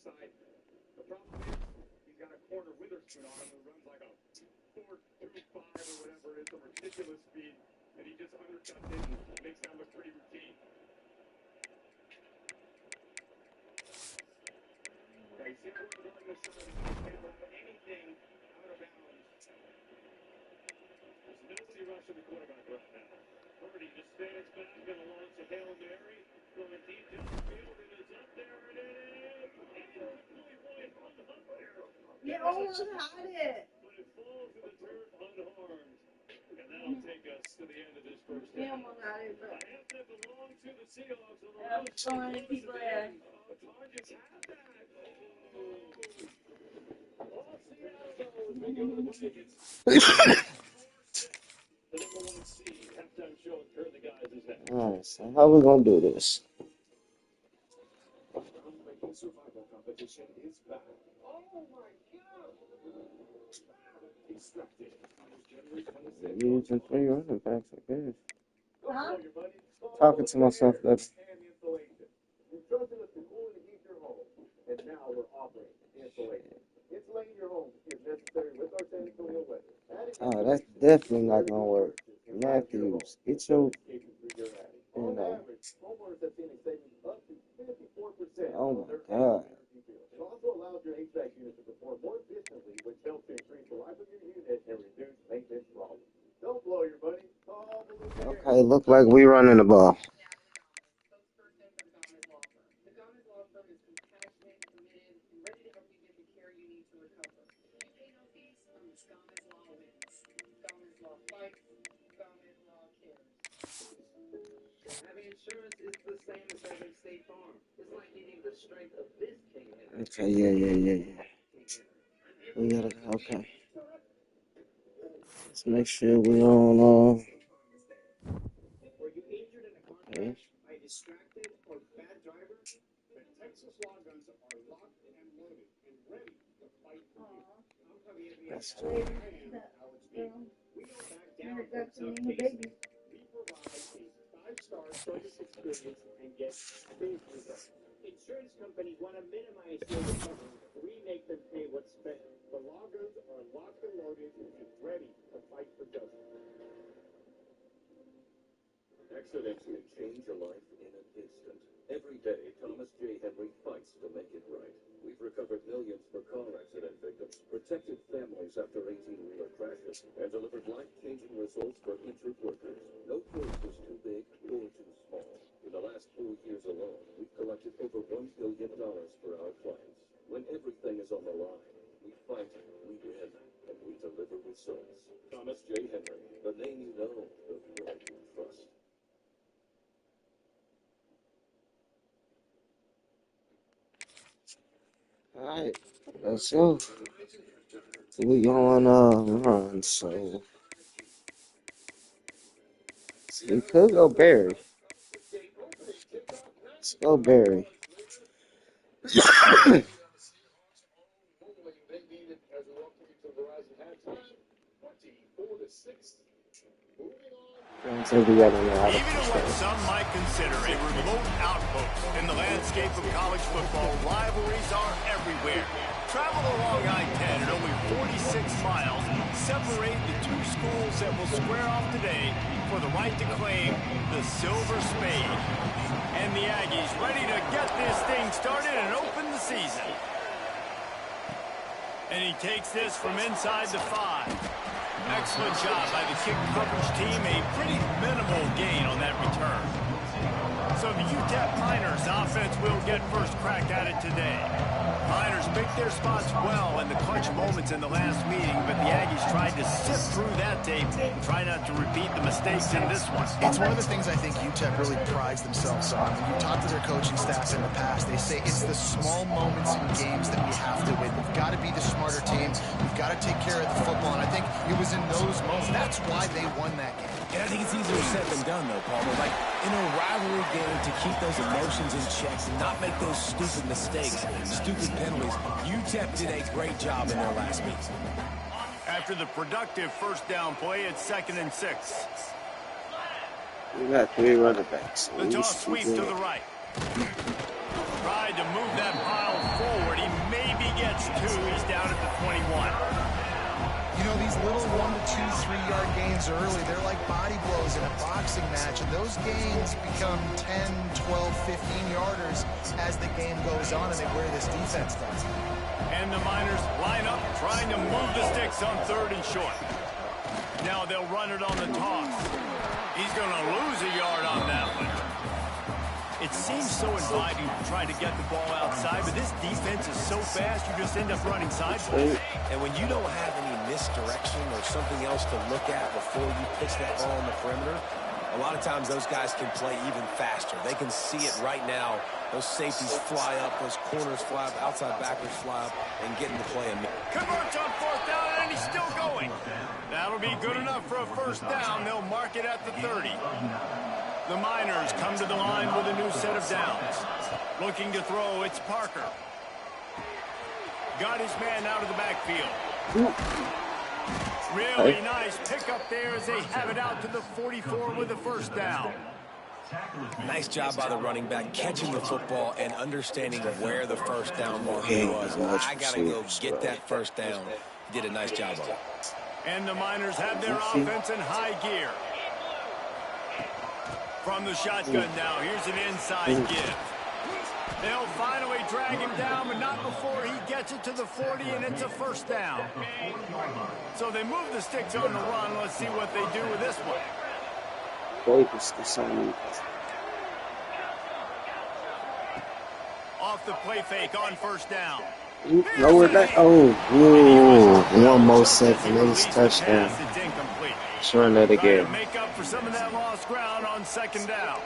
side. The problem is he's got a corner Witherspoon on him who runs like a 4.25 or whatever it is, a ridiculous speed, and he just undercuts it and makes that look pretty routine. Right, Seattle on the side, can't handle anything out of bounds. There's nobody rushing the quarterback right now. Purdy just stands back, gonna launch a Hail Mary, going deep downfield, and it's up there, and it is unharmed. You almost had it. But it falls to the turf unharmed. And that'll take us to the end of this first half. You almost had it, but A half that belongs to the Seahawks. so many people there. The Chargers have that. All Seattle knows they go to the Vikings. The number 1 seed halftime show with Kurt and the guys is next. Alright, so how we gonna do this? Survival competition is back. Oh my God! Extracted on this January 26th. Using 3 running backs, I guess. Huh? Talking to myself, that's You trusted us to cool and heat your home, and now we're offering insulation. Insulating your home is necessary with our San Antonio weather. oh, that's definitely not gonna work. Matthews, get your On average, homeowners have seen a savings up to 54%. oh on my their God. energy bill. It also allows your HVAC unit to perform more efficiently, which helps to increase the life of your unit and reduce maintenance problems. Don't blow your money. Call the Lucas Okay, look like we running the ball. Having insurance is the same as having State Farm. It's like needing the strength of this king. Okay, yeah. We gotta okay. Let's make sure we on Were you injured in a car okay. crash by a distracted or bad driver? The Texas law guns are locked and loaded and ready to fight for you. I'm coming in the That's I am Alex B. We don't back down from tough cases. We provide a 5-star service experience and get big results. Insurance companies want to minimize your recovery. We make them pay what's spent. The law guns are locked and loaded and ready to fight for justice. Accidents can change a life in an instant. Every day, Thomas J. Henry fights to make it right. We've recovered millions for car accident victims, protected families after 18-wheeler crashes, and delivered life-changing results for injured workers. No case is too big or too small. In the last 4 years alone, we've collected over $1 billion for our clients. When everything is on the line, we fight, we win, and we deliver results. Thomas J. Henry, the name you know, the one you trust. Alright, let's go. So we going run, so we could go Barry. Let's go Barry. Even in what some might consider a remote outpost in the landscape of college football, rivalries are everywhere. Travel along I-10 at only 46 miles separate the two schools that will square off today for the right to claim the Silver Spade. And the Aggies ready to get this thing started and open the season. And he takes this from inside the 5. Excellent job by the kick coverage team. A pretty minimal gain on that return. So the UTEP Miners offense will get first crack at it today. Miners picked their spots well in the clutch moments in the last meeting, but the Aggies tried to sift through that tape and try not to repeat the mistakes in this one. It's one of the things I think UTEP really prides themselves on. When you talk to their coaching staffs in the past, they say it's the small moments in games that we have to win. We've got to be the smarter team. We've got to take care of the football, and I think it was in those moments. That's why they won that game. And I think it's easier said than done, though, Paul. But like in a rivalry game, to keep those emotions in check, and not make those stupid mistakes, stupid penalties. UTEP did a great job in their last meeting. After the productive first down play, it's 2nd and 6. We got 3 running backs. The toss sweep to the right. Tried to move that pile forward. these little 1 to 2, 3-yard gains early. They're like body blows in a boxing match, and those gains become 10, 12, 15-yarders as the game goes on, and they wear this defense down. And the Miners line up, trying to move the sticks on 3rd and short. Now they'll run it on the toss. He's going to lose a yard on that one. It seems so inviting to try to get the ball outside, but this defense is so fast, you just end up running sideways. And when you don't have any misdirection or something else to look at before you pitch that ball on the perimeter, a lot of times those guys can play even faster. They can see it right now. Those safeties fly up, those corners fly up, outside backers fly up, and get into play. Converts on 4th down, and he's still going. That'll be good enough for a 1st down. They'll mark it at the 30. The Miners come to the line with a new set of downs. Looking to throw, it's Parker. Got his man out of the backfield. Really nice pickup there as they have it out to the 44 with a 1st down. Nice job by the running back, catching the football and understanding where the 1st down marker was. I got to go get that 1st down. He did a nice job of it. And the Miners have their offense in high gear. From the shotgun now, here's an inside give. They'll finally drag him down, but not before he gets it to the 40, and it's a 1st down. So they move the sticks on the run. Let's see what they do with this one. Off the play fake on 1st down. Lower that. Oh, one more second. It's touchdown. It's incomplete. Showing that again. Make up for some of that lost ground on 2nd down.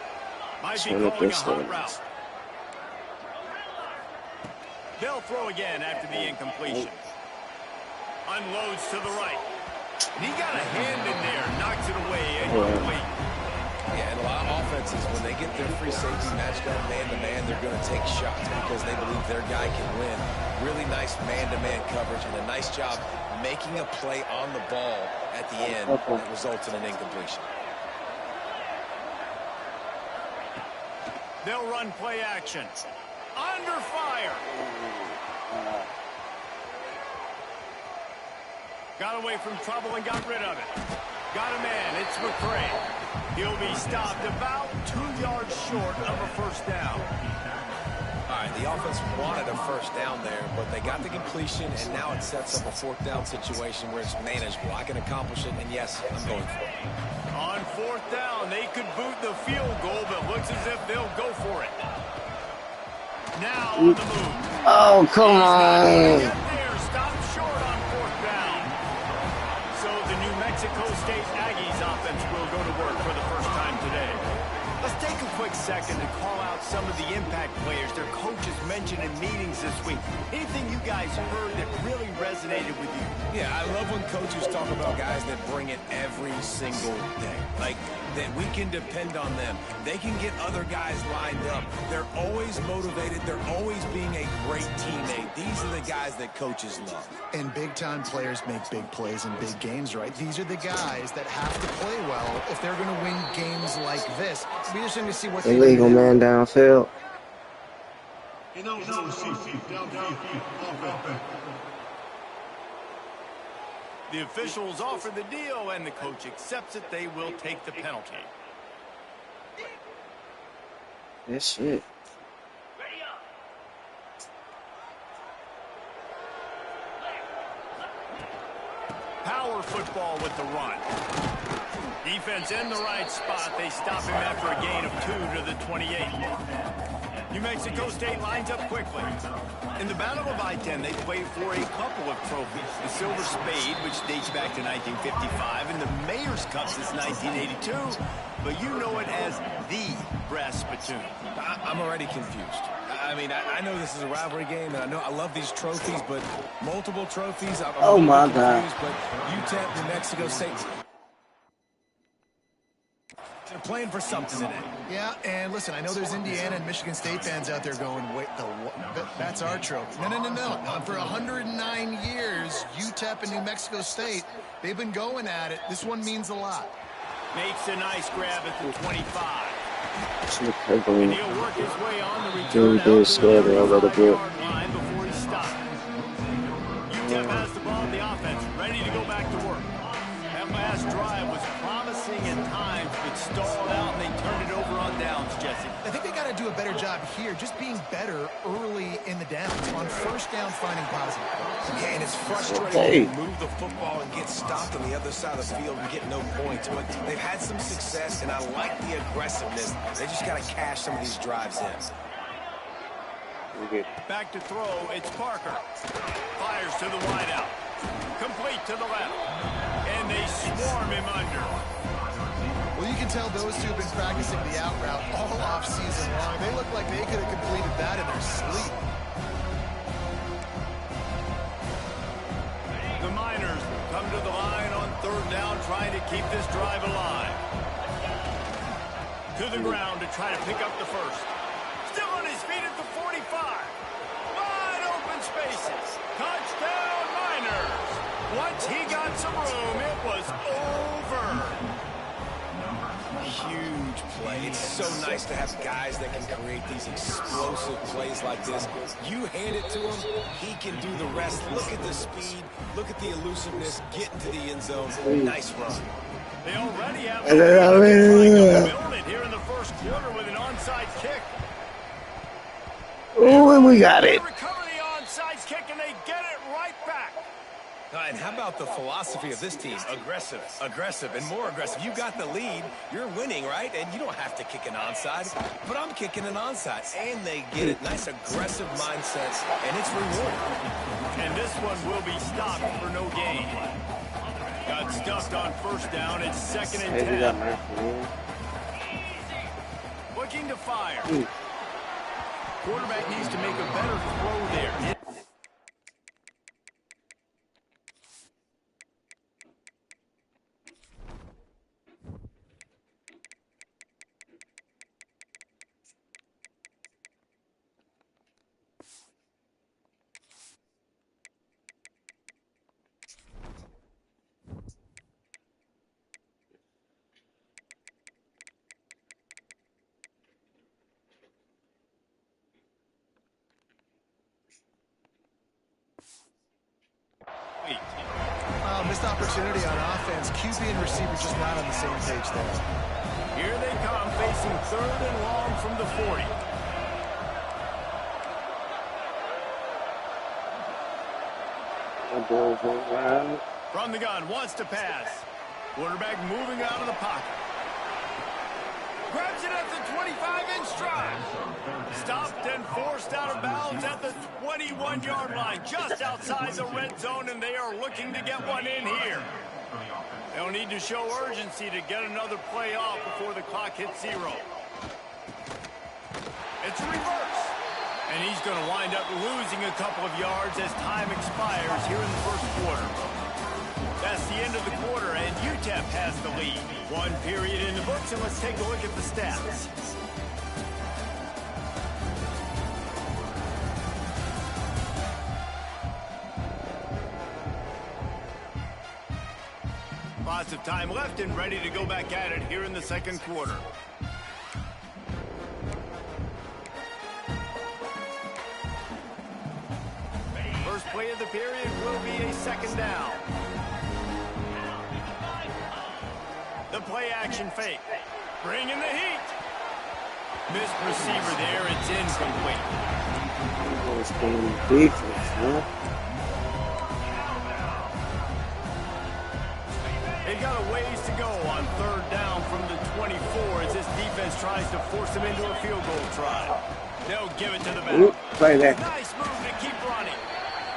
Might be Showing it calling a this hot way. route. They'll throw again after the incompletion. Unloads to the right. He got a hand in there, knocks it away, and complete. Yeah, and a lot of offenses, when they get their free safety matched up man-to-man, they're going to take shots because they believe their guy can win. Really nice man-to-man coverage and a nice job making a play on the ball at the end that results in an incompletion. They'll run play action. Under fire. Got away from trouble and got rid of it. Got a man. It's McCray. He'll be stopped about 2 yards short of a 1st down. All right, the offense wanted a 1st down there, but they got the completion, and now it sets up a 4th down situation where it's manageable. I can accomplish it, and yes, I'm going for it. On 4th down, they could boot the field goal, but looks as if they'll go for it. Now on the move. Oh, come on. Get there, stop short on 4th down. So the New Mexico State Aggies offense will go to work for the 1st time today. Let's take a quick second to call out some of the impact players their coaches mentioned in meetings this week. Anything you guys heard that really resonated with you? Yeah, I love when coaches talk about guys that bring it every single day. Like, that we can depend on them. They can get other guys lined up. They're always motivated. They're always being a great teammate. These are the guys that coaches love. And big-time players make big plays in big games, right? These are the guys that have to play well if they're going to win games like this. We just need to see what they Illegal man downfield. The officials offer the deal, and the coach accepts it. They will take the penalty. That shit. Power football with the run. Defense in the right spot. They stop him after a gain of 2 to the 28. New Mexico State lines up quickly. In the Battle of I-10, they played for a couple of trophies. The Silver Spade, which dates back to 1955, and the Mayor's Cup since 1982. But you know it as the Brass Spittoon. I'm already confused. I mean, I know this is a rivalry game, and I know I love these trophies, but multiple trophies. I'm Oh, my God. But UTEP, New Mexico State, they're playing for something today. Yeah, and listen, I know there's Indiana and Michigan State fans out there going, wait, that's our trophy. No. For 109 years, UTEP and New Mexico State, they've been going at it. This one means a lot. Makes a nice grab at the 25. And And he'll work his way on the return out to the scared a little bit. line before he stopped. UTEP has the ball in the offense, ready to go back to work. drive was promising at times, but stalled out, and they turned it over on downs, Jesse. I think they got to do a better job here, just being better early in the downs. On first down, finding positive plays. Yeah, and it's frustrating to move the football and get stopped on the other side of the field and get no points. But they've had some success, and I like the aggressiveness. They just got to cash some of these drives in. Back to throw, it's Parker. Fires to the wideout. Complete to the left. And they swarm him under. Well, you can tell those two have been practicing the out route all off season long. They look like they could have completed that in their sleep. The Miners come to the line on third down, trying to keep this drive alive. To the ground to try to pick up the first. Still on his feet at the 45. Wide open spaces. Touchdown, Miners. Once he got some room, it was over. Huge play. It's so nice to have guys that can create these explosive plays like this. You hand it to him, he can do the rest. Look at the speed. Look at the elusiveness. Get into the end zone. Nice run. They already have the lead. Build it here in the first quarter with an onside kick. Oh, and we got it. They recover the onside kick, and they get it right back. And how about the philosophy of this team? Aggressive, aggressive, and more aggressive. You got the lead. You're winning, right? And you don't have to kick an onside. But I'm kicking an onside. And they get it. Nice aggressive mindset, and it's rewarding. And this one will be stopped for no gain. Got stuffed on first down. It's 2nd and 10. Looking to fire. Quarterback needs to make a better throw there. Missed opportunity on offense. QB and receiver just not on the same page there. Here they come, facing 3rd and long from the 40. From the gun, wants to pass. Quarterback moving out of the pocket. Grabs it at the 25 in stride. Stopped and forced out of bounds at the 21-yard line, just outside the red zone, and they are looking to get one in here. They'll need to show urgency to get another play off before the clock hits 0. It's a reverse. And he's going to wind up losing a couple of yards as time expires here in the first quarter. That's the end of the quarter, and UTEP has the lead. One period in the books, and let's take a look at the stats. Lots of time left and ready to go back at it here in the second quarter. First play of the period will be a 2nd down. The play action fake. Bringing the heat. Missed receiver there. It's incomplete. It's playing defense, huh? They've got a ways to go on 3rd down from the 24 as this defense tries to force them into a field goal try. They'll give it to the back. Play that. Nice move to keep running.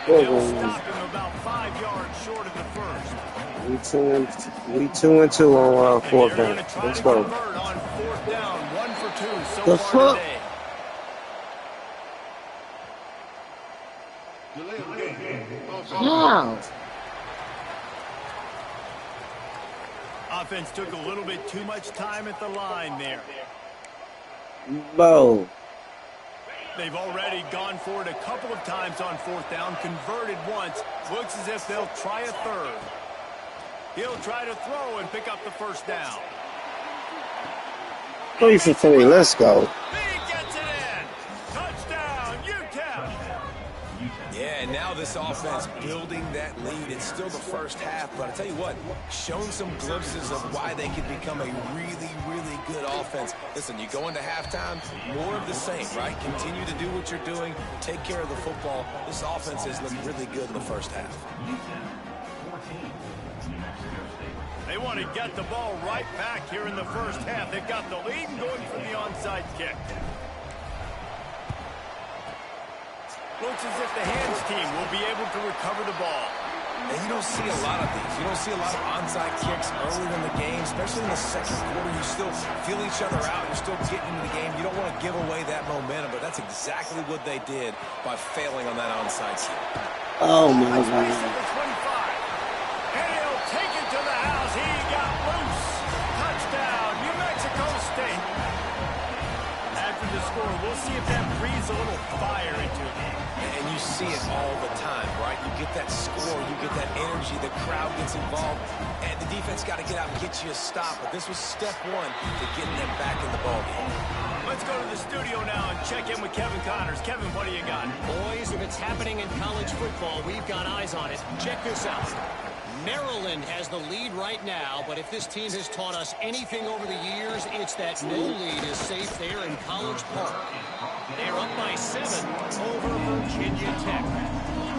They'll stop him about 5 yards short of the first. We 2 and 2 on 4th down. Let's go. On 4th down, 1 for 2 so The far fuck? today. How? Offense took a little bit too much time at the line there. Bo. They've already gone for it a couple of times on 4th down, converted once. Looks as if they'll try a 3rd. He'll try to throw and pick up the first down. 3 for 3. Let's go. He gets it in. Touchdown, UTEP. Yeah, and now this offense building that lead. It's still the first half, but I tell you what, shown some glimpses of why they could become a really, really good offense. Listen, you go into halftime, more of the same, right? Continue to do what you're doing, take care of the football. This offense has looked really good in the first half. They want to get the ball right back here in the first half. They've got the lead and going for the onside kick. Looks as if the hands team will be able to recover the ball. And you don't see a lot of these. You don't see a lot of onside kicks early in the game, especially in the second quarter. You still feel each other out. You're still getting into the game. You don't want to give away that momentum, but that's exactly what they did by failing on that onside kick. Oh, my God. And he'll take it to the house. He got loose. Touchdown, New Mexico State. After the score, we'll see if that breathes a little fire into it. And you see it all the time, right? You get that score, you get that energy, the crowd gets involved, and the defense got to get out and get you a stop. But this was step one to getting them back in the ballgame. Let's go to the studio now and check in with Kevin Connors. Kevin, what do you got? Boys, if it's happening in college football, we've got eyes on it. Check this out. Maryland has the lead right now, but if this team has taught us anything over the years, it's that no lead is safe there in College Park. They're up by 7 over Virginia Tech.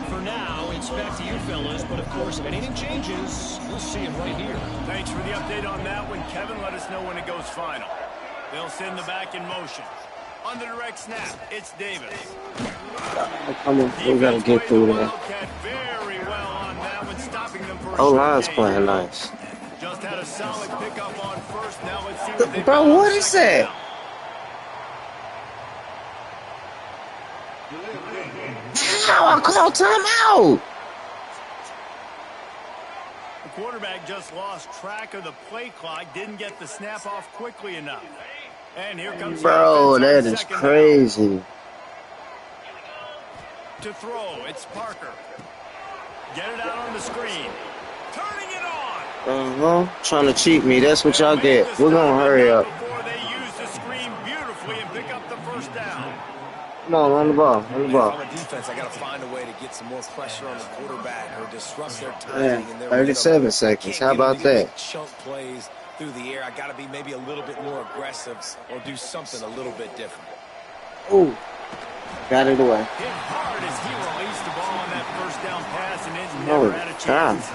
For now, it's back to you fellas, but of course, if anything changes, we'll see it right here. Thanks for the update on that one, Kevin. Let us know when it goes final. They'll send the back in motion. On the direct snap, it's Davis. Come on, we gotta get through there. Very well on that one, stopping them for a Oh, short line's gain. playing nice. Just had a solid pickup on first. Now let's see what they Bro, got on what is second that? down. Ow, I called timeout. The quarterback just lost track of the play clock, didn't get the snap off quickly enough. And here comes Bro, the that offense on is second crazy. down. To throw, it's Parker. Get it out on the screen. Turning it on. Trying to cheat me. That's what y'all get. We're gonna hurry up. Before they use the screen beautifully and pick up the first down. Come on, run the ball. Run the ball. On the defense, I got to find a way to get some more pressure on the quarterback or disrupt their Yeah, timing and their 37 rhythm. seconds. Can't How get them about to get that? big chunk plays through the air. I got to be maybe a little bit more aggressive or do something a little bit different. Ooh, got it away. Hit hard as he released the ball on that first down pass and it Oh, never had a chance. God.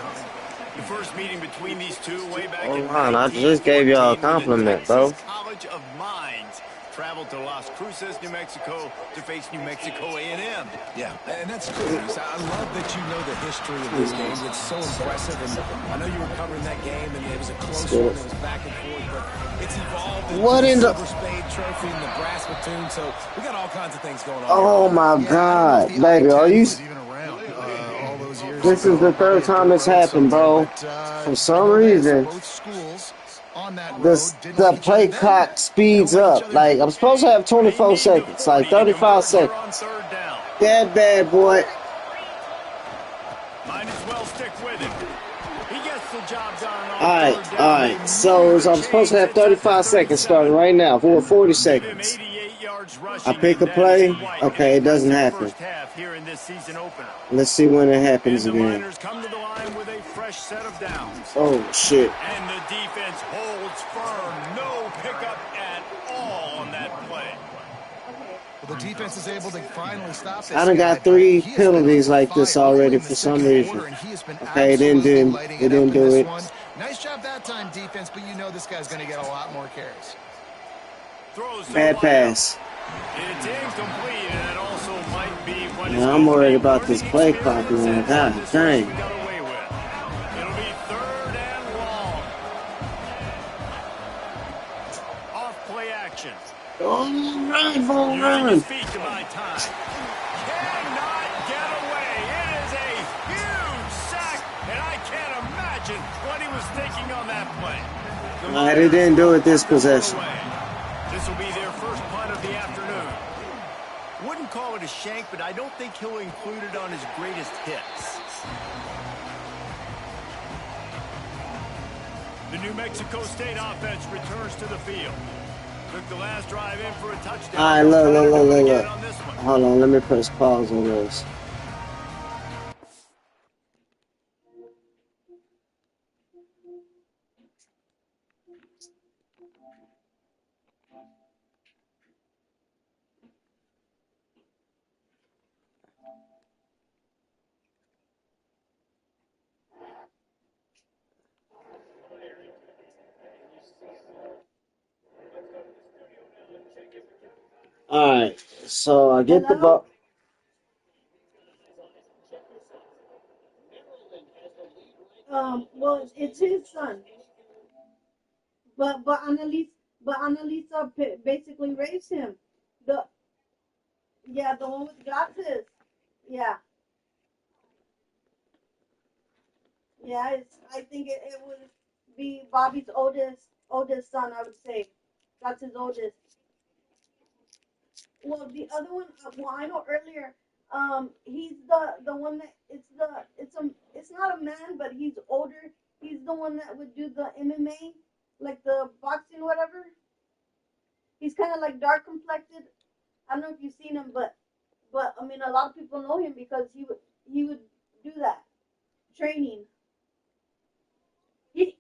The first meeting between these two way back Oh, in man, I just gave y'all a 1914 compliment, with the bro. Texas College of Mines traveled to Las Cruces, New Mexico to face New Mexico A&M. Yeah, and that's cool. I love that you know the history of this game. It's so impressive, and I know you were covering that game, and it was a close one. It was back and forth, but it's evolved into What in the the... Silver Spade Trophy and the brass platoon, so we got all kinds of things going on. Oh, my God. Baby, are you... Even around all those years This ago. is the third time it's happened, bro. For some reason, Both schools on that road didn't the like each play other then. clock speeds up. Like, I'm supposed to have 24 seconds, like 35 seconds. That bad boy. Might as well stick with it. He gets the job done on Alright, third down. alright. So I'm supposed to have 35 seconds starting right now for 40 seconds. I pick a play. Okay, it doesn't happen. Let's see when it happens And the again. Miners come to the line with a fresh set of downs. Oh, shit. And the defense holds firm. No pickup at all on that play. Well, the defense is able to finally stop this. I done got 3 penalties like this already for some reason. Okay, it didn't do it. Nice job that time, defense, but you know this guy's going to get a lot more carries. Throws to Bad the pass. It's incomplete, and it also might be what is Yeah, I'm going to worried be about this learning play experience clock, man. and God this dang. we got away with. It'll be third and long. Off play action. Oh, run, ball, Using run. his feet to buy time. Cannot get away. It is a huge sack, and I can't imagine what he was thinking on that play. The Alright, they didn't do it this Miners possession. away. This will be their first punt of the afternoon. Wouldn't call it a shank, but I don't think he'll include it on his greatest hits. The New Mexico State offense returns to the field. Took the last drive in for a touchdown. Alright, look. Again on this one. Hold on, let me press pause on this. All right. So I get the Hello? ball. Well, it's his son, but Annalisa basically raised him. The Yeah, the one with glasses. Yeah, yeah. I think it would be Bobby's oldest son. I would say that's his oldest. Well, the other one. Well, I know earlier. He's the one that it's not a man, but he's older. He's the one that would do the MMA, like the boxing, whatever. He's kind of like dark complected. I don't know if you've seen him, but I mean, a lot of people know him because he would do that training. He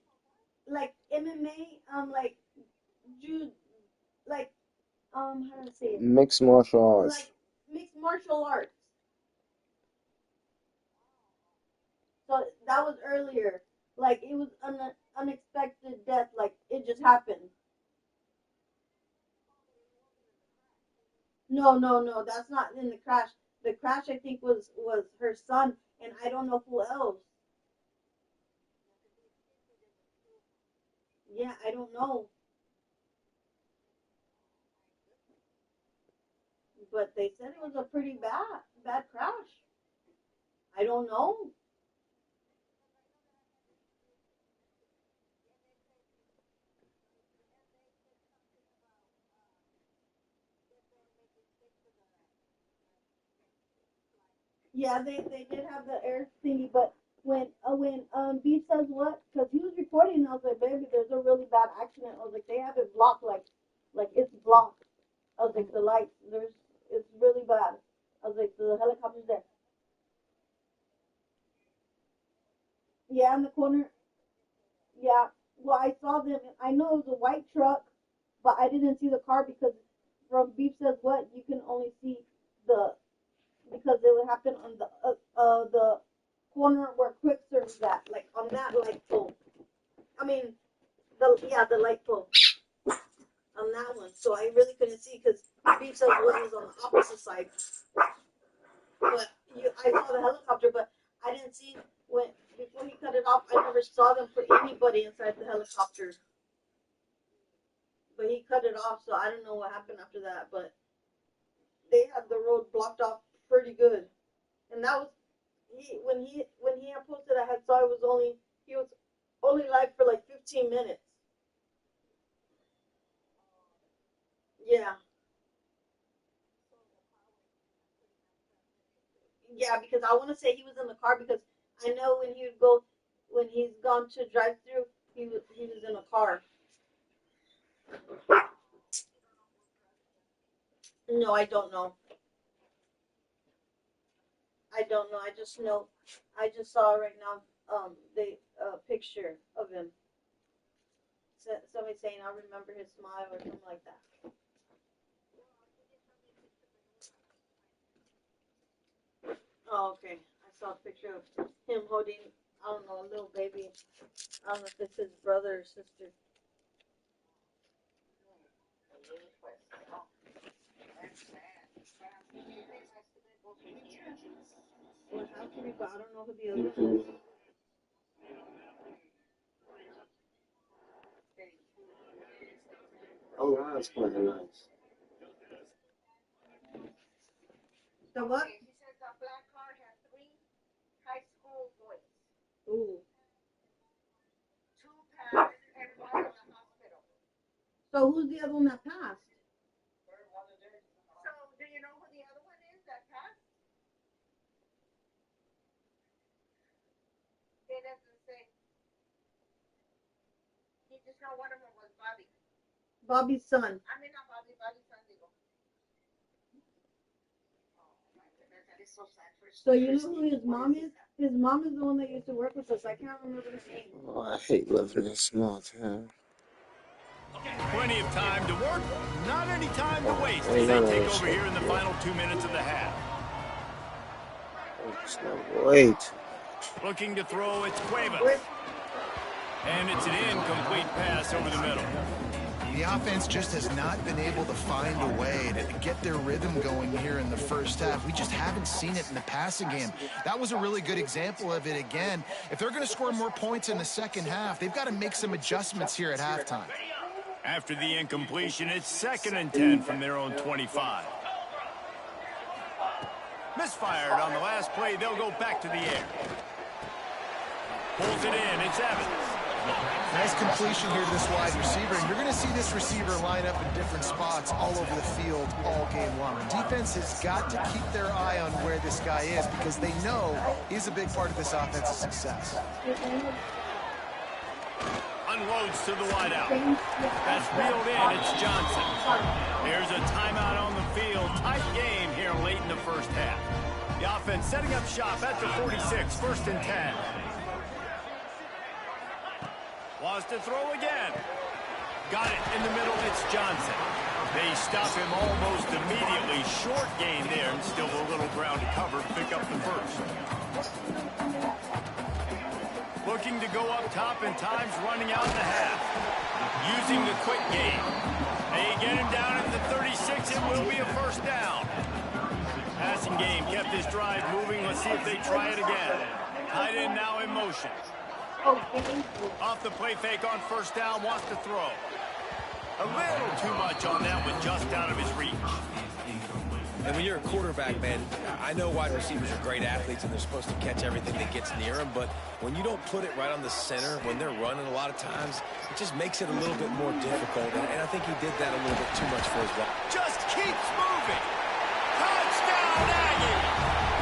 like MMA, like Jude, like how do I say it? Mixed martial arts. Like mixed martial arts. So that was earlier. Like it was an unexpected death. Like it just happened. No, no, no. That's not in the crash. The crash, I think, was her son, and I don't know who else. Yeah, I don't know. But they said it was a pretty bad crash. I don't know. Yeah, they did have the air thingy, but when Beef says what? Because he was reporting, and I was like, baby, there's a really bad accident. I was like, they have it blocked, like it's blocked. I was like, the lights, it's really bad. I was like, the helicopter's there. Yeah, in the corner. Yeah. Well, I saw them. I know it was a white truck, but I didn't see the car because from Beef says what you can only see the because it would happen on the corner where Quick serves at, like on that light pole. I mean, the light pole on that one. So I really couldn't see because Beef says what was on the opposite side. But I saw the helicopter, but I didn't see when before he cut it off. I never saw them put anybody inside the helicopter. But he cut it off, so I don't know what happened after that. But they had the road blocked off pretty good, and that was when he had posted. I had saw he was only live for like 15 minutes. Yeah, yeah, because I want to say he was in the car because I know when he's gone to drive through, he was in a car. No, I don't know. I don't know. I just saw right now the picture of him. Somebody saying I remember his smile or something like that. Oh, okay. I saw a picture of him holding, I don't know, a little baby. I don't know if it's his brother or sister. Well, it has to be, but I don't know who the other one is. Oh, that's quite nice. The what? Ooh. So who's the other one that passed? Bobby's son. So you know who his mom is? His mom is the one that used to work with us. I can't remember her name. Oh, I hate living in small town. Plenty of time to work, not any time to waste as Ain't they none of take this over shit. here in the final 2 minutes of the half. It's not way too. Looking to throw, it's Cuevas. Where's And it's an incomplete pass over the middle. The offense just has not been able to find a way to get their rhythm going here in the first half. We just haven't seen it in the passing game. That was a really good example of it again. If they're going to score more points in the second half, they've got to make some adjustments here at halftime. After the incompletion, it's 2nd and 10 from their own 25. Misfired on the last play. They'll go back to the air. Pulls it in. It's Evans. Nice completion here to this wide receiver. And you're going to see this receiver line up in different spots all over the field all game long. The defense has got to keep their eye on where this guy is because they know he's a big part of this offense's success. Unloads to the wideout. That's reeled in. It's Johnson. There's a timeout on the field. Tight game here late in the first half. The offense setting up shop at the 46. 1st and 10. Wants to throw again. Got it in the middle. It's Johnson. They stop him almost immediately. Short gain there and still a little ground to cover. Pick up the first. Looking to go up top and time's running out in the half. Using the quick game. They get him down at the 36. It will be a first down. Passing game kept this drive moving. Let's see if they try it again. Tight end now in motion. Off the play fake on first down, wants to throw. A little too much on that one, just out of his reach. And when you're a quarterback, man, I know wide receivers are great athletes and they're supposed to catch everything that gets near them, but when you don't put it right on the center, when they're running a lot of times, it just makes it a little bit more difficult. And I think he did that a little bit too much for his ball. Just keeps moving. Touchdown, Aggie!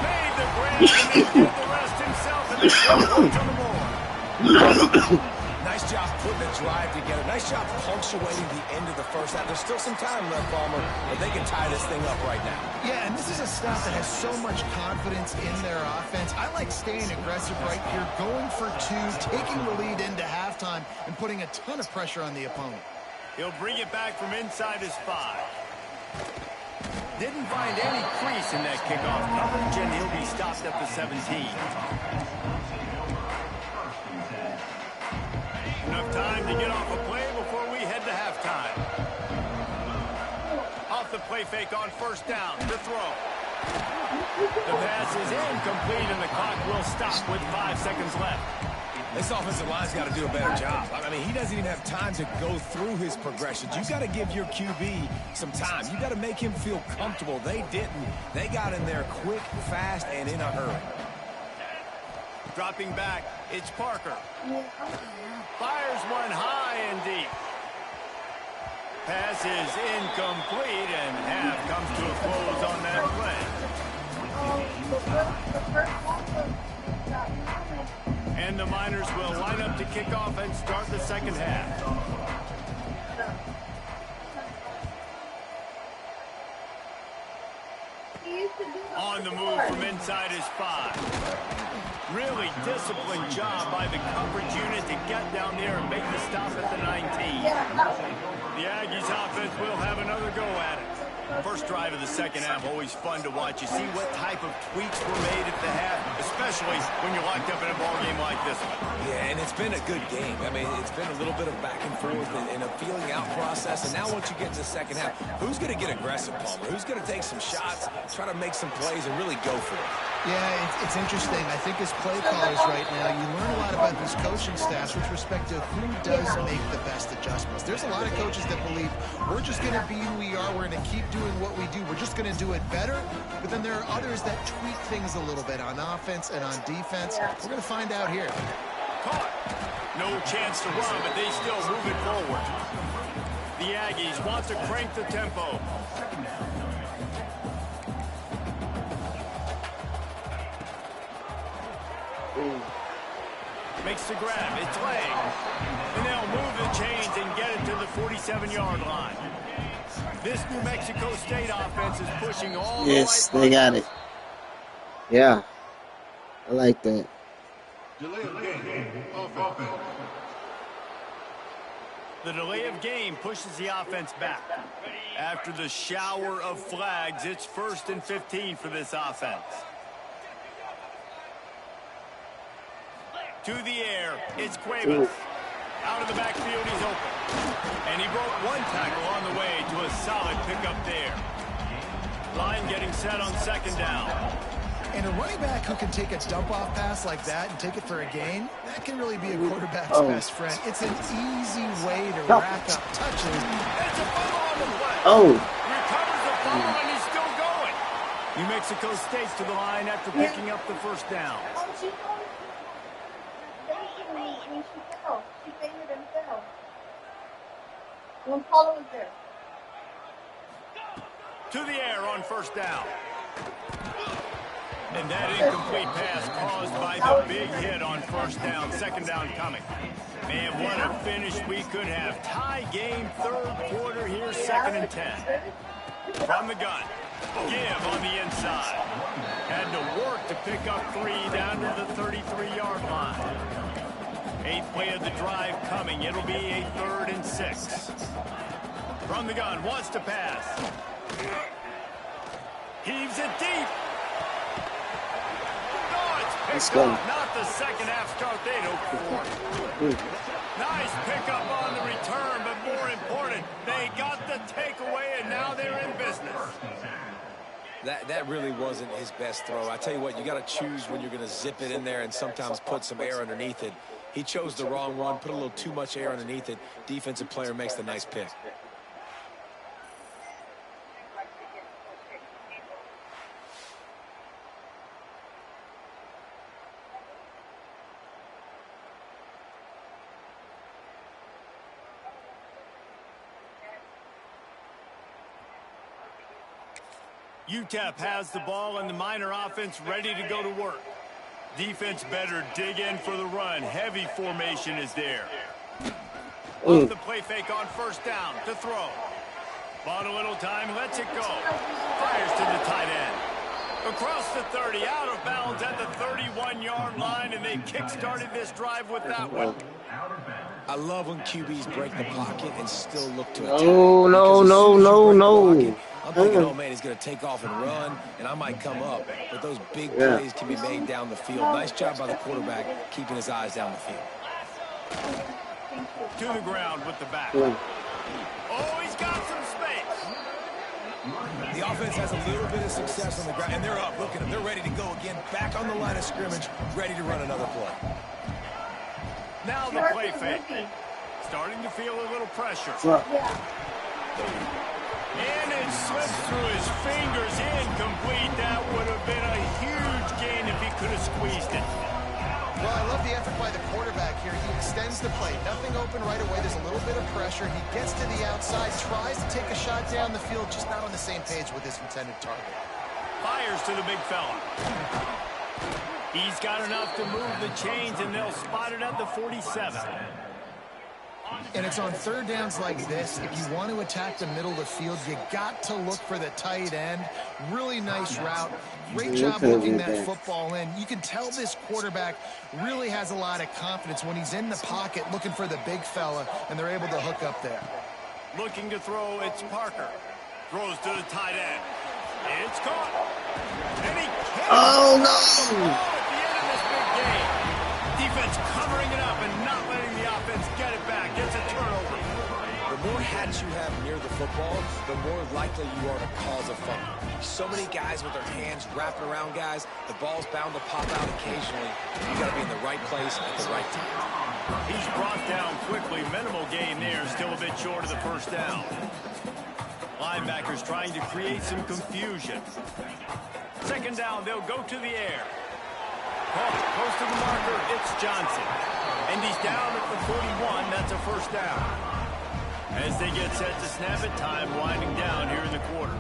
Made the grab and then did the rest himself and then put to the board. Nice job putting a drive together. Nice job punctuating the end of the first half. There's still some time left, Palmer, but they can tie this thing up right now. Yeah, and this is a staff that has so much confidence in their offense. I like staying aggressive right here, going for 2, taking the lead into halftime, and putting a ton of pressure on the opponent. He'll bring it back from inside his 5. Didn't find any crease in that kickoff coverage, and he'll be stopped at the 17. Enough time to get off a play before we head to halftime. Off the play fake on first down. The throw. The pass is incomplete, and the clock will stop with 5 seconds left. This offensive line's got to do a better job. I mean, he doesn't even have time to go through his progressions. You got to give your QB some time. You got to make him feel comfortable. They didn't. They got in there quick, fast, and in a hurry. Dropping back, it's Parker. Fires one high and deep. Pass is incomplete, and half comes to a close on that play. And the Miners will line up to kick off and start the second half. On the move from inside his 5. Really disciplined job by the coverage unit to get down there and make the stop at the 19. The Aggies offense will have another go at it. First drive of the second half, always fun to watch. You see what type of tweaks were made at the half, especially when you're locked up in a ball game like this one. Yeah, and it's been a good game. I mean, it's been a little bit of back and forth and a feeling out process. And now once you get to the second half, who's going to get aggressive, Palmer? Who's going to take some shots, try to make some plays, and really go for it? Yeah, it's interesting. I think as play callers right now, you learn a lot about these coaching staffs with respect to who does make the best adjustments. There's a lot of coaches that believe we're just going to be who we are. We're going to keep doing what we do. We're just going to do it better. But then there are others that tweak things a little bit on offense and on defense. We're going to find out here. Caught. No chance to run, but they still move it forward. The Aggies want to crank the tempo. Makes the grab. It's leg. And they'll move the chains and get it to the 47-yard line. This New Mexico State offense is pushing all the Yes, right they got it. buttons. Yeah. I like that. The delay of game pushes the offense back. After the shower of flags, it's 1st and 15 for this offense. To the air, it's Cuevas. Out of the backfield, he's open. And he broke one tackle on the way to a solid pickup there. Line getting set on second down. And a running back who can take a dump-off pass like that and take it for a gain, that can really be a quarterback's best friend. It's an easy way to rack up touches. It's a fumble on the play. Recovers the fumble, and he's still going. New Mexico State to the line after picking up the first down. Oh, she when she fell. She fainted and fell. When Paula was there. To the air on first down. And that incomplete pass caused by the big hit on first down. Second down coming. Man, what a finish we could have. Tie game, third quarter here, 2nd and 10. From the gun. Give on the inside. Had to work to pick up 3 down to the 33-yard line. 8th play of the drive coming. It'll be a 3rd and 6. From the gun, wants to pass. Heaves it deep. Let's go. Not the second half start they'd hoped for. Nice pickup on the return, but more important, they got the takeaway, and now they're in business. That really wasn't his best throw. I tell you what, you got to choose when you're going to zip it in there and sometimes put some air underneath it. He chose the wrong one, put a little too much air underneath it. Defensive player makes the nice pick. UTEP has the ball and the Miner offense ready to go to work. Defense better dig in for the run. Heavy formation is there. Off the play fake on first down to throw. Bought a little time, lets it go. Fires to the tight end. Across the 30, out of bounds at the 31-yard line, and they kick-started this drive with that one. I love when QBs break the pocket and still look to attack. No. I'm thinking, oh, man, he's going to take off and run, and I might come up. But those big plays can be made down the field. Nice job by the quarterback keeping his eyes down the field. To the ground with the back. Oh, he's got some space. The offense has a little bit of success on the ground, and they're up. Look at them. They're ready to go again. Back on the line of scrimmage, ready to run another play. Now the play fake. Starting to feel a little pressure. And it slips through his fingers, incomplete. That would have been a huge gain if he could have squeezed it. Well, I love the effort by the quarterback here. He extends the play. Nothing open right away. There's a little bit of pressure. He gets to the outside, tries to take a shot down the field, just not on the same page with his intended target. Fires to the big fella. He's got enough to move the chains, and they'll spot it at the 47. And it's on third downs like this. If you want to attack the middle of the field, you got to look for the tight end. Really nice route. Great job hooking that football in. You can tell this quarterback really has a lot of confidence when he's in the pocket looking for the big fella, and they're able to hook up there. Looking to throw, it's Parker. Throws to the tight end. It's caught. And he can't. Oh, no. At the end of this big game. Defense covering it up and not letting the offense get it back. Gets a turnover. The more hats you have near the football, the more likely you are to cause a fumble. So many guys with their hands wrapping around guys, the ball's bound to pop out occasionally. You got to be in the right place at the right time. He's brought down quickly. Minimal gain there. Still a bit short of the first down. Linebackers trying to create some confusion. Second down, they'll go to the air. Close to the marker, it's Johnson. And he's down at the 41. That's a first down. As they get set to snap it, time winding down here in the quarter.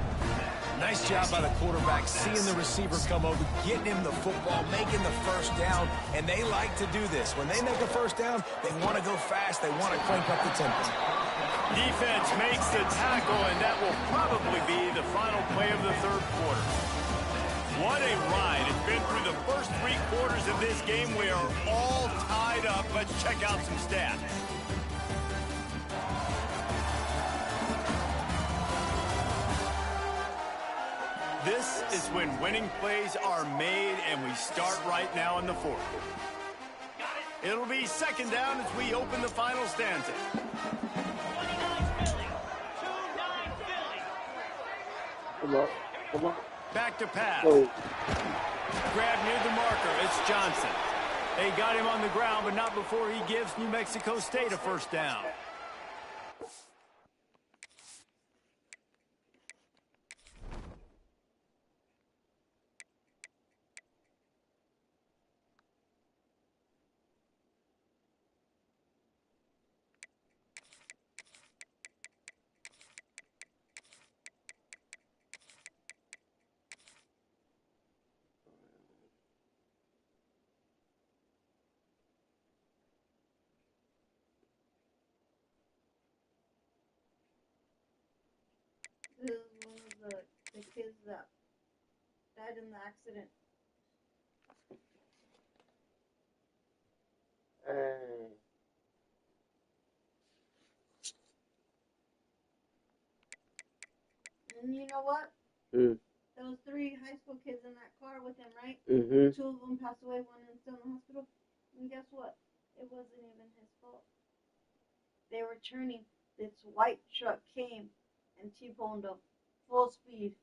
Nice job by the quarterback, seeing the receiver come over, getting him the football, making the first down, and they like to do this. When they make a first down, they want to go fast. They want to crank up the tempo. Defense makes the tackle, and that will probably be the final play of the third quarter. What a ride. It's been through the first 3 quarters of this game. We are all tied up. Let's check out some stats. This is when winning plays are made, and we start right now in the fourth. It'll be second down as we open the final stanza. Come on. Come on. Back to pass. Go. Grab near the marker. It's Johnson. They got him on the ground, but not before he gives New Mexico State a first down. This is one of the kids that died in the accident. And you know what? There was 3 high school kids in that car with him, right? 2 of them passed away, 1 is still in the hospital. And guess what? It wasn't even his fault. They were turning. This white truck came and T-boned them full speed.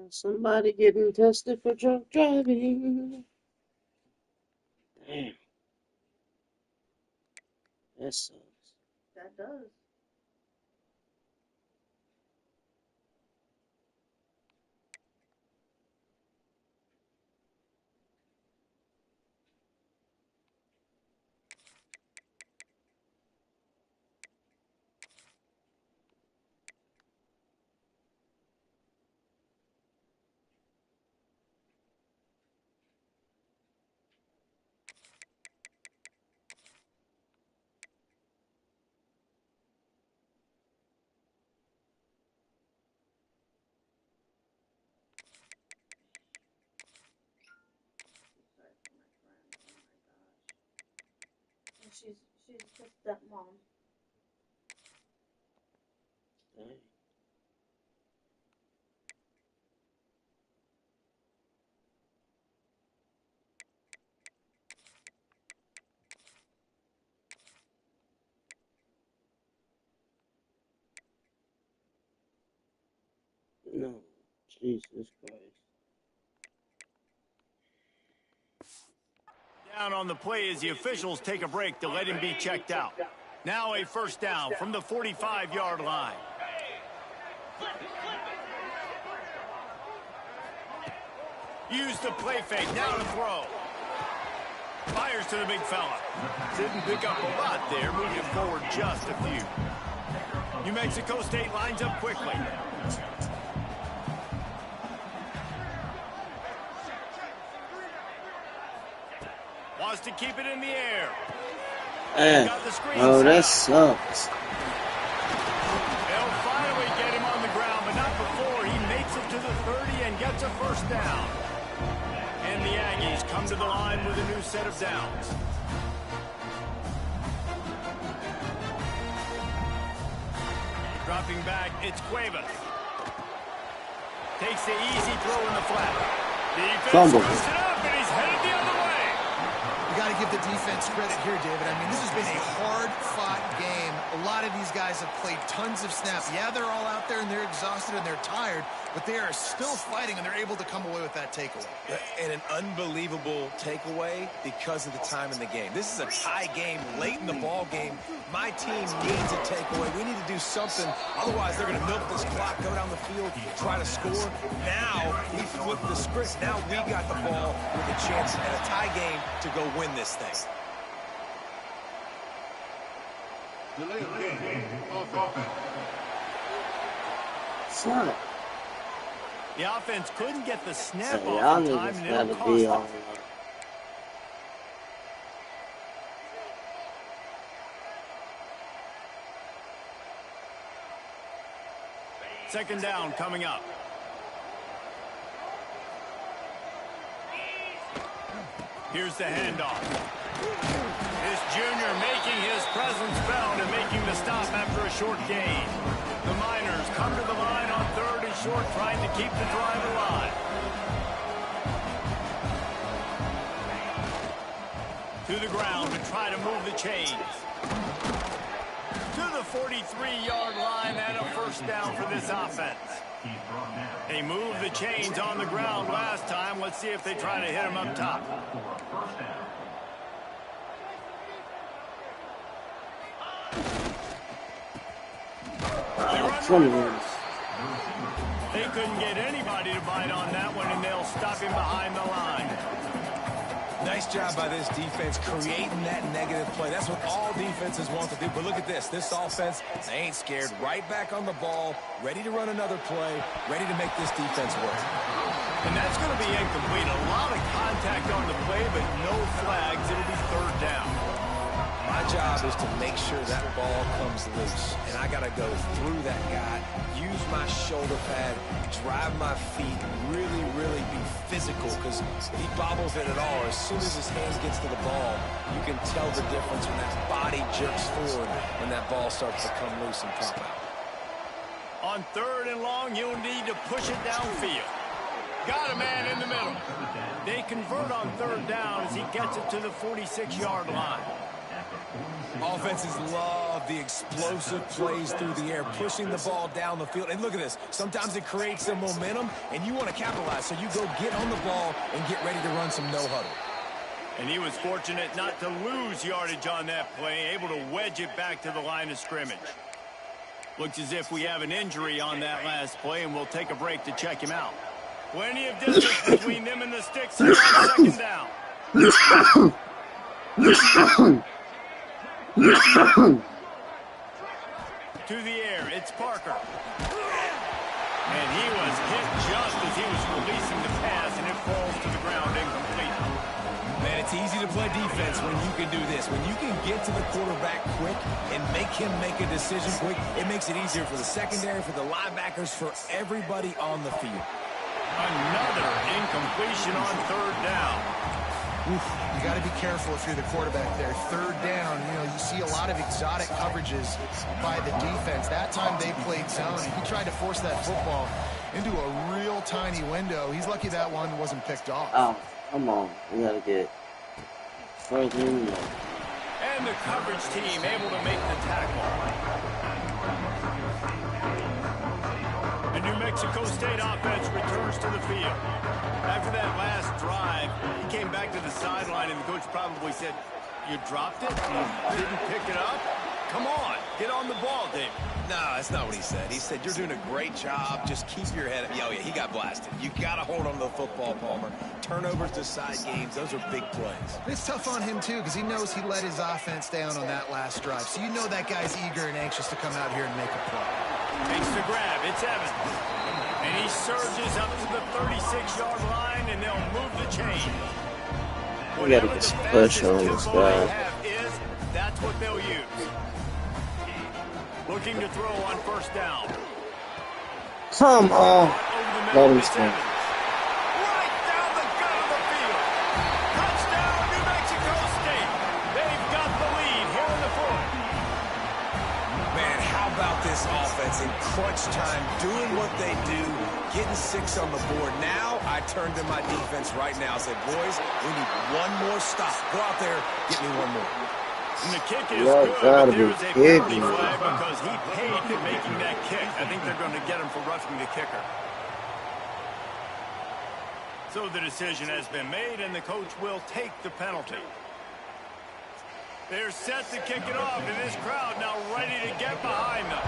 Somebody getting tested for drunk driving. Damn. That sucks. That does. She's her stepmom. Dang. No, Jesus Christ. Down on the play as the officials take a break to let him be checked out. Now a first down from the 45-yard line. Use the play fake, now to throw. Fires to the big fella. Didn't pick up a lot there, moving forward just a few. New Mexico State lines up quickly. Wants to keep it in the air. Oh, that sucks. They'll finally get him on the ground, but not before he makes it to the 30 and gets a first down. And the Aggies come to the line with a new set of downs. Dropping back, it's Cuevas. Takes the easy throw in the flat. Defense scoops it up, and he's headed the other way. You got to give the defense credit here, David. I mean, this has been a hard-fought game. A lot of these guys have played tons of snaps. Yeah, they're all out there, and they're exhausted, and they're tired, but they are still fighting, and they're able to come away with that takeaway. And an unbelievable takeaway because of the time in the game. This is a tie game late in the ball game. My team needs a takeaway. We need to do something. Otherwise, they're going to milk this clock, go down the field, try to score. Now, we flip the script. Now we got the ball with a chance at a tie game to go win this thing. Son. The offense couldn't get the snap off in time, and it'll cost them. Second down coming up. Here's the handoff. This junior making his presence felt and making the stop after a short gain. The Miners come to the line on 3rd and short, trying to keep the drive alive. To the ground to try to move the chains. To the 43-yard line and a first down for this offense. They moved the chains on the ground last time. Let's see if they try to hit him up top. They couldn't get anybody to bite on that one, and they'll stop him behind the line. Nice job by this defense creating that negative play. That's what all defenses want to do. But look at this. This offense, they ain't scared. Right back on the ball, ready to run another play, ready to make this defense work. And that's going to be incomplete. A lot of contact on the play, but no flags. It'll be third down. My job is to make sure that ball comes loose. And I got to go through that guy, use my shoulder pad, drive my feet, really, really be physical, because he bobbles it at all. As soon as his hand gets to the ball, you can tell the difference when that body jerks forward when that ball starts to come loose and pop out. On third and long, you'll need to push it downfield. Got a man in the middle. They convert on third down as he gets it to the 46-yard line. Offenses love the explosive plays through the air, pushing the ball down the field. And look at this. Sometimes it creates some momentum, and you want to capitalize. So you go get on the ball and get ready to run some no-huddle. And he was fortunate not to lose yardage on that play, able to wedge it back to the line of scrimmage. Looks as if we have an injury on that last play, and we'll take a break to check him out. Plenty of distance between them and the sticks here on second down. To the air, it's Parker. And he was hit just as he was releasing the pass, and it falls to the ground incomplete. Man, it's easy to play defense when you can do this. When you can get to the quarterback quick and make him make a decision quick, it makes it easier for the secondary, for the linebackers, for everybody on the field. Another incompletion on third down. Oof, you got to be careful if you're the quarterback there. Third down, you see a lot of exotic coverages by the defense. That time they played zone. He tried to force that football into a real tiny window. He's lucky that one wasn't picked off. Oh, come on. We got to get further in there. And the coverage team able to make the tackle. The New Mexico State offense returns to the field. After that last drive, he came back to the sideline, and the coach probably said, "You dropped it? You didn't pick it up? Come on, get on the ball, David." No, that's not what he said. He said, "You're doing a great job. Just keep your head up." Oh, yeah, he got blasted. You got to hold on to the football, Palmer. Turnovers decide games. Those are big plays. It's tough on him, too, because he knows he let his offense down on that last drive. So you know that guy's eager and anxious to come out here and make a play. Makes the grab. It's Evans. And he surges up to the 36-yard line, and they'll move the chain. We gotta get some push on this guy. That's what they'll use. Looking to throw on first down. Come on. Let him stay. Right down the gut of the field. Touchdown, New Mexico State. They've got the lead here in the fourth. Man, how about this offense in crunch time, doing what they do, getting 6 on the board. Now I turn to my defense right now and say, boys, we need one more stop. Go out there, get me one more. And the kick is good, but there is a penalty flag because he paid for making that kick. I think they're going to get him for roughing the kicker. So the decision has been made, and the coach will take the penalty. They're set to kick it off, and this crowd now ready to get behind them.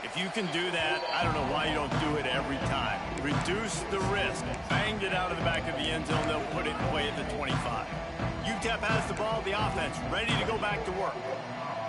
If you can do that, I don't know why you don't do it every time. Reduce the risk. Banged it out of the back of the end zone. They'll put it away at the 25. UTEP has the ball, the offense, ready to go back to work.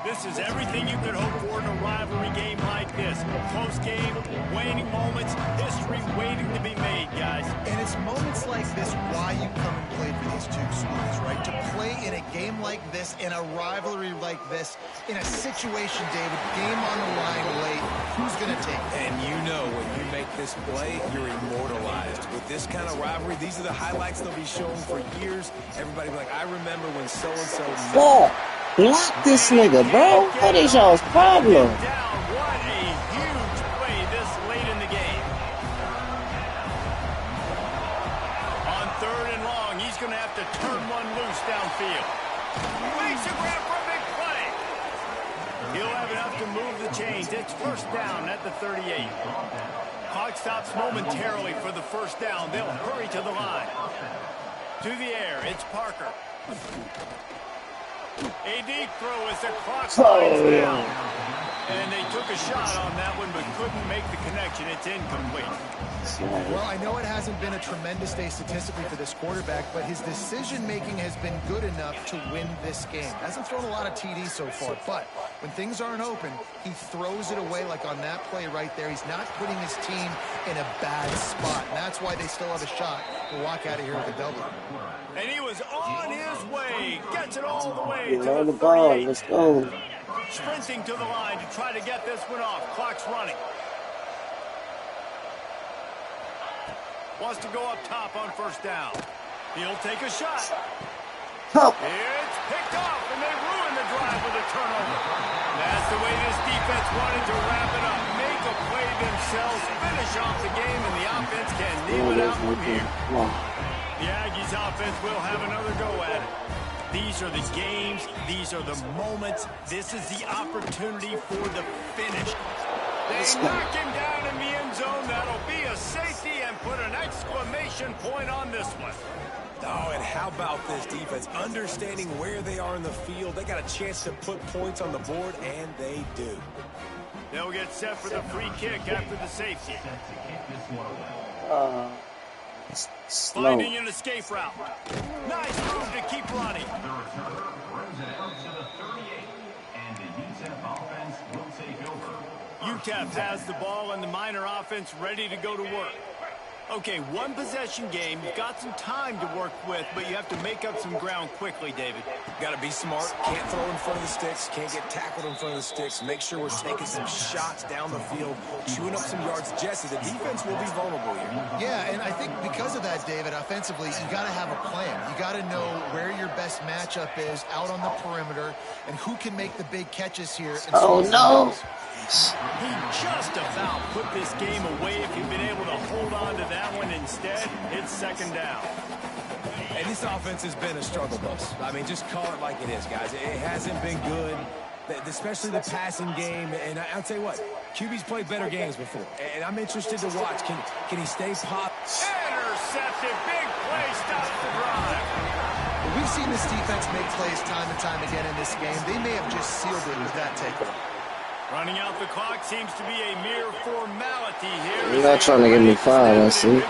This is everything you could hope for in a rivalry game like this. Close game, waning moments, history waiting to be made, guys. And it's moments like this why you come and play for these two schools, right? To play in a game like this, in a rivalry like this, in a situation, David, game on the line late, who's going to take it? And you know when you make this play, you're immortalized. With this kind of rivalry, these are the highlights they'll be showing for years. Everybody will be like, I remember when so-and-so... Ball. Block this nigga, bro. What is y'all's problem? What a huge play this late in the game. On third and long. field. Makes a grab for a big play. He'll have enough to move the chains. It's first down at the 38. Clock stops momentarily for the first down. They'll hurry to the line. To the air, it's Parker. A deep throw as the clock winds down. And they took a shot on that one, but couldn't make the connection. It's incomplete. Well, I know it hasn't been a tremendous day statistically for this quarterback, but his decision-making has been good enough to win this game. Hasn't thrown a lot of TDs so far, but when things aren't open, he throws it away like on that play right there. He's not putting his team in a bad spot, and that's why they still have a shot to walk out of here with a double. And he was on his way. Gets it all the way to On the the ball. 38. Let's go. Sprinting to the line to try to get this one off. Clock's running. Wants to go up top on first down. He'll take a shot. Oh. It's picked off, and they ruin the drive with a turnover. That's the way this defense wanted to wrap it up. Make a play themselves, finish off the game, and the offense can kneel it out from here. The Aggies offense will have another go at it. These are the games. These are the moments. This is the opportunity for the finish. They knock him down in the end zone. That'll be a safety and put an exclamation point on this one. Oh, and how about this defense? Understanding where they are in the field. They got a chance to put points on the board, and they do. They'll get set for the free kick after the safety. Slow. Finding an escape route. Nice move to keep running. UTEP has the ball and the Miner offense ready to go to work. Okay, one possession game. You've got some time to work with, but you have to make up some ground quickly, David. Got to be smart. Can't throw in front of the sticks. Can't get tackled in front of the sticks. Make sure we're taking some shots down the field, chewing up some yards. Jesse, the defense will be vulnerable here. Yeah, and I think because of that, David, offensively, you got to have a plan. You got to know where your best matchup is out on the perimeter and who can make the big catches here. Oh, no. He just about put this game away if he'd been able to hold on to that one. Instead, it's second down. And this offense has been a struggle bus. I mean, just call it like it is, guys. It hasn't been good, especially the passing game. And I'll tell you what, QB's played better games before. And I'm interested to watch. Can he stay pop? Intercepted. Big play stops the drive. We've seen this defense make plays time and time again in this game. They may have just sealed it with that takeaway. Running out the clock seems to be a mere formality here. You're not trying to get me fired, I see. So the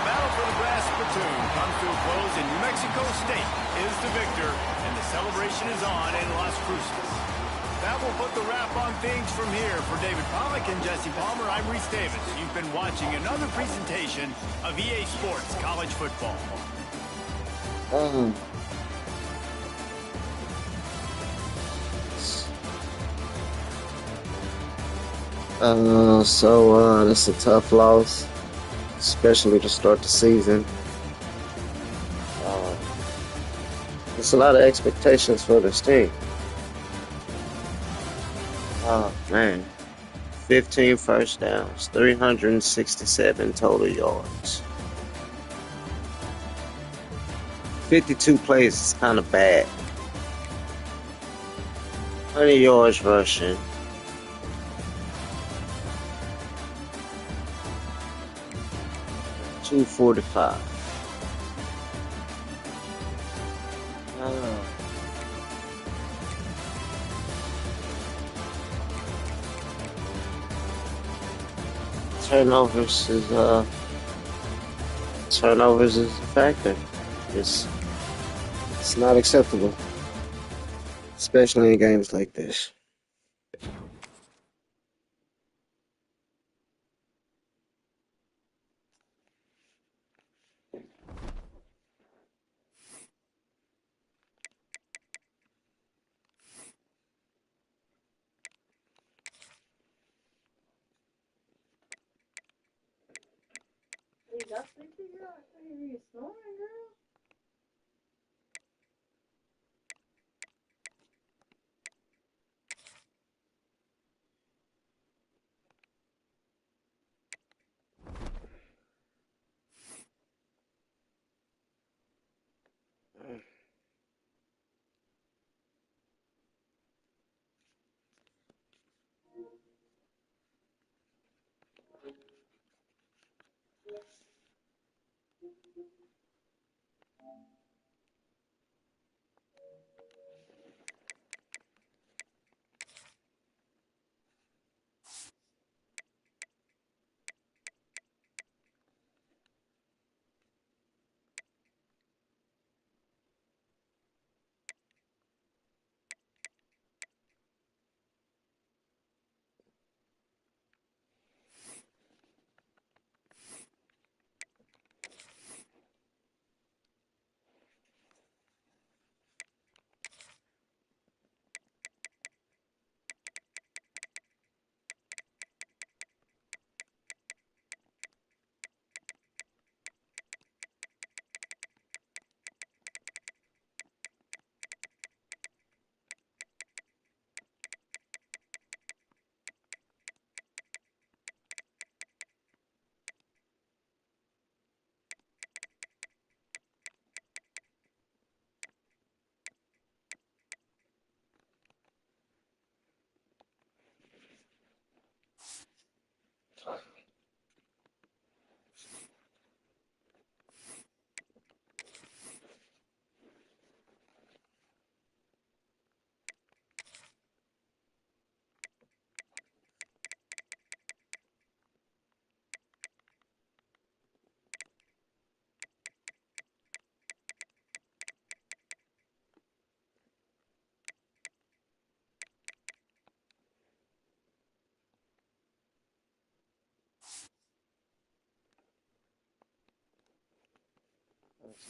battle for the brass platoon comes to a close, and New Mexico State is the victor, and the celebration is on in Las Cruces. That will put the wrap on things from here. For David Pollack and Jesse Palmer, I'm Reese Davis. You've been watching another presentation of EA Sports College Football. That's a tough loss, especially to start the season. There's a lot of expectations for this team. Oh, man. 15 first downs, 367 total yards. 52 plays is kind of bad. 20 yards rushing. $245. Turnovers is a factor. It's not acceptable, especially in games like this. You got sleepy, girl? I hear you snoring, girl.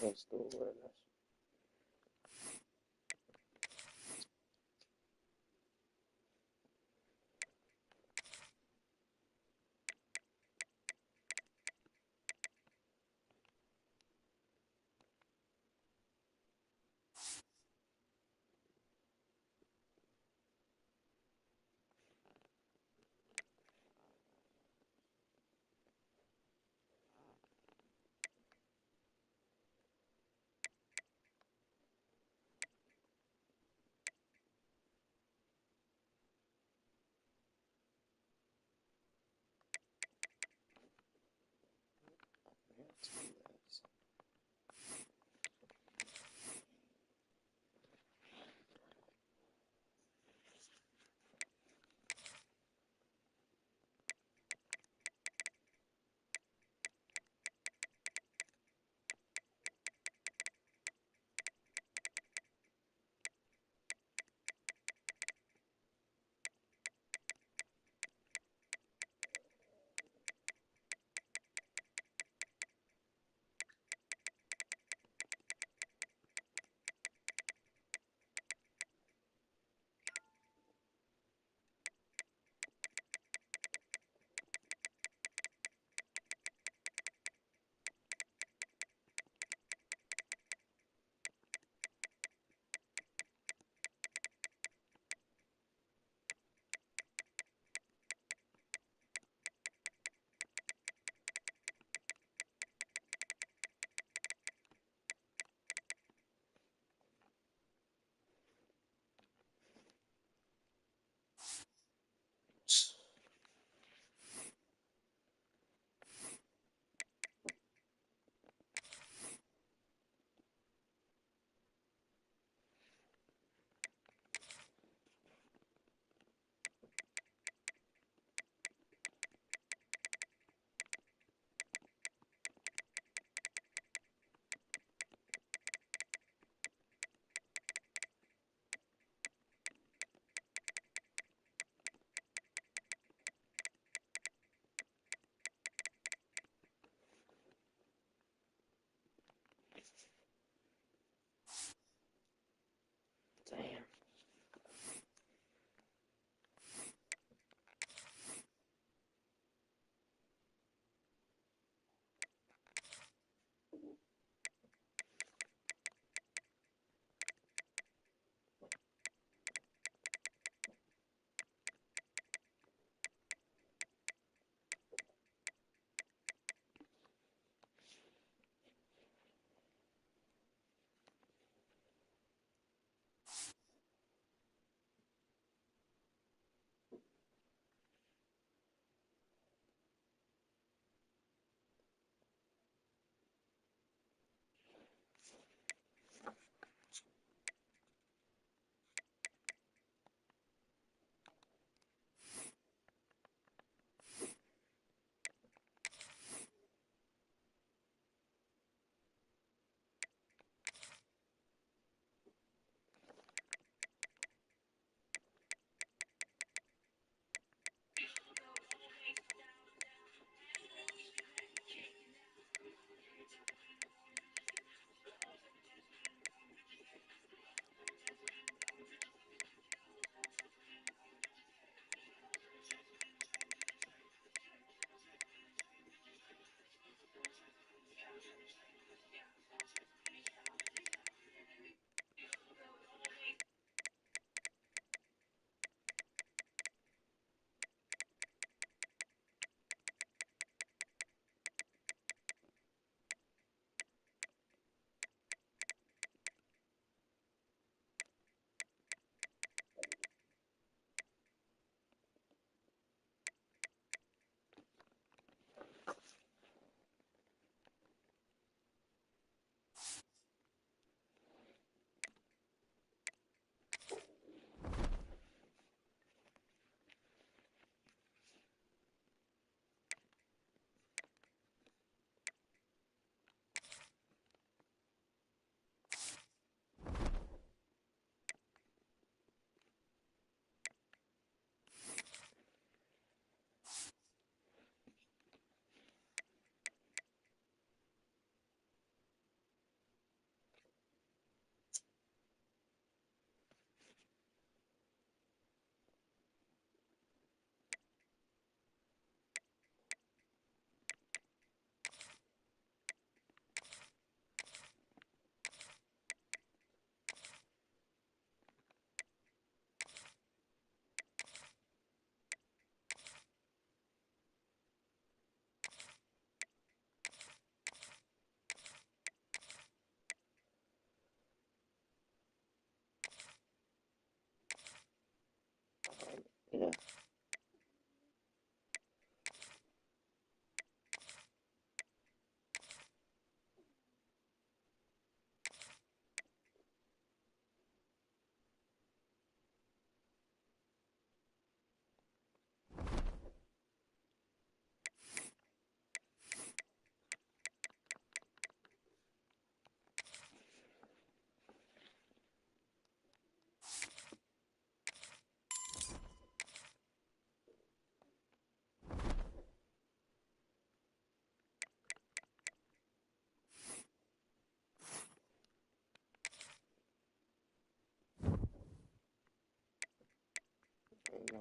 That's the awareness.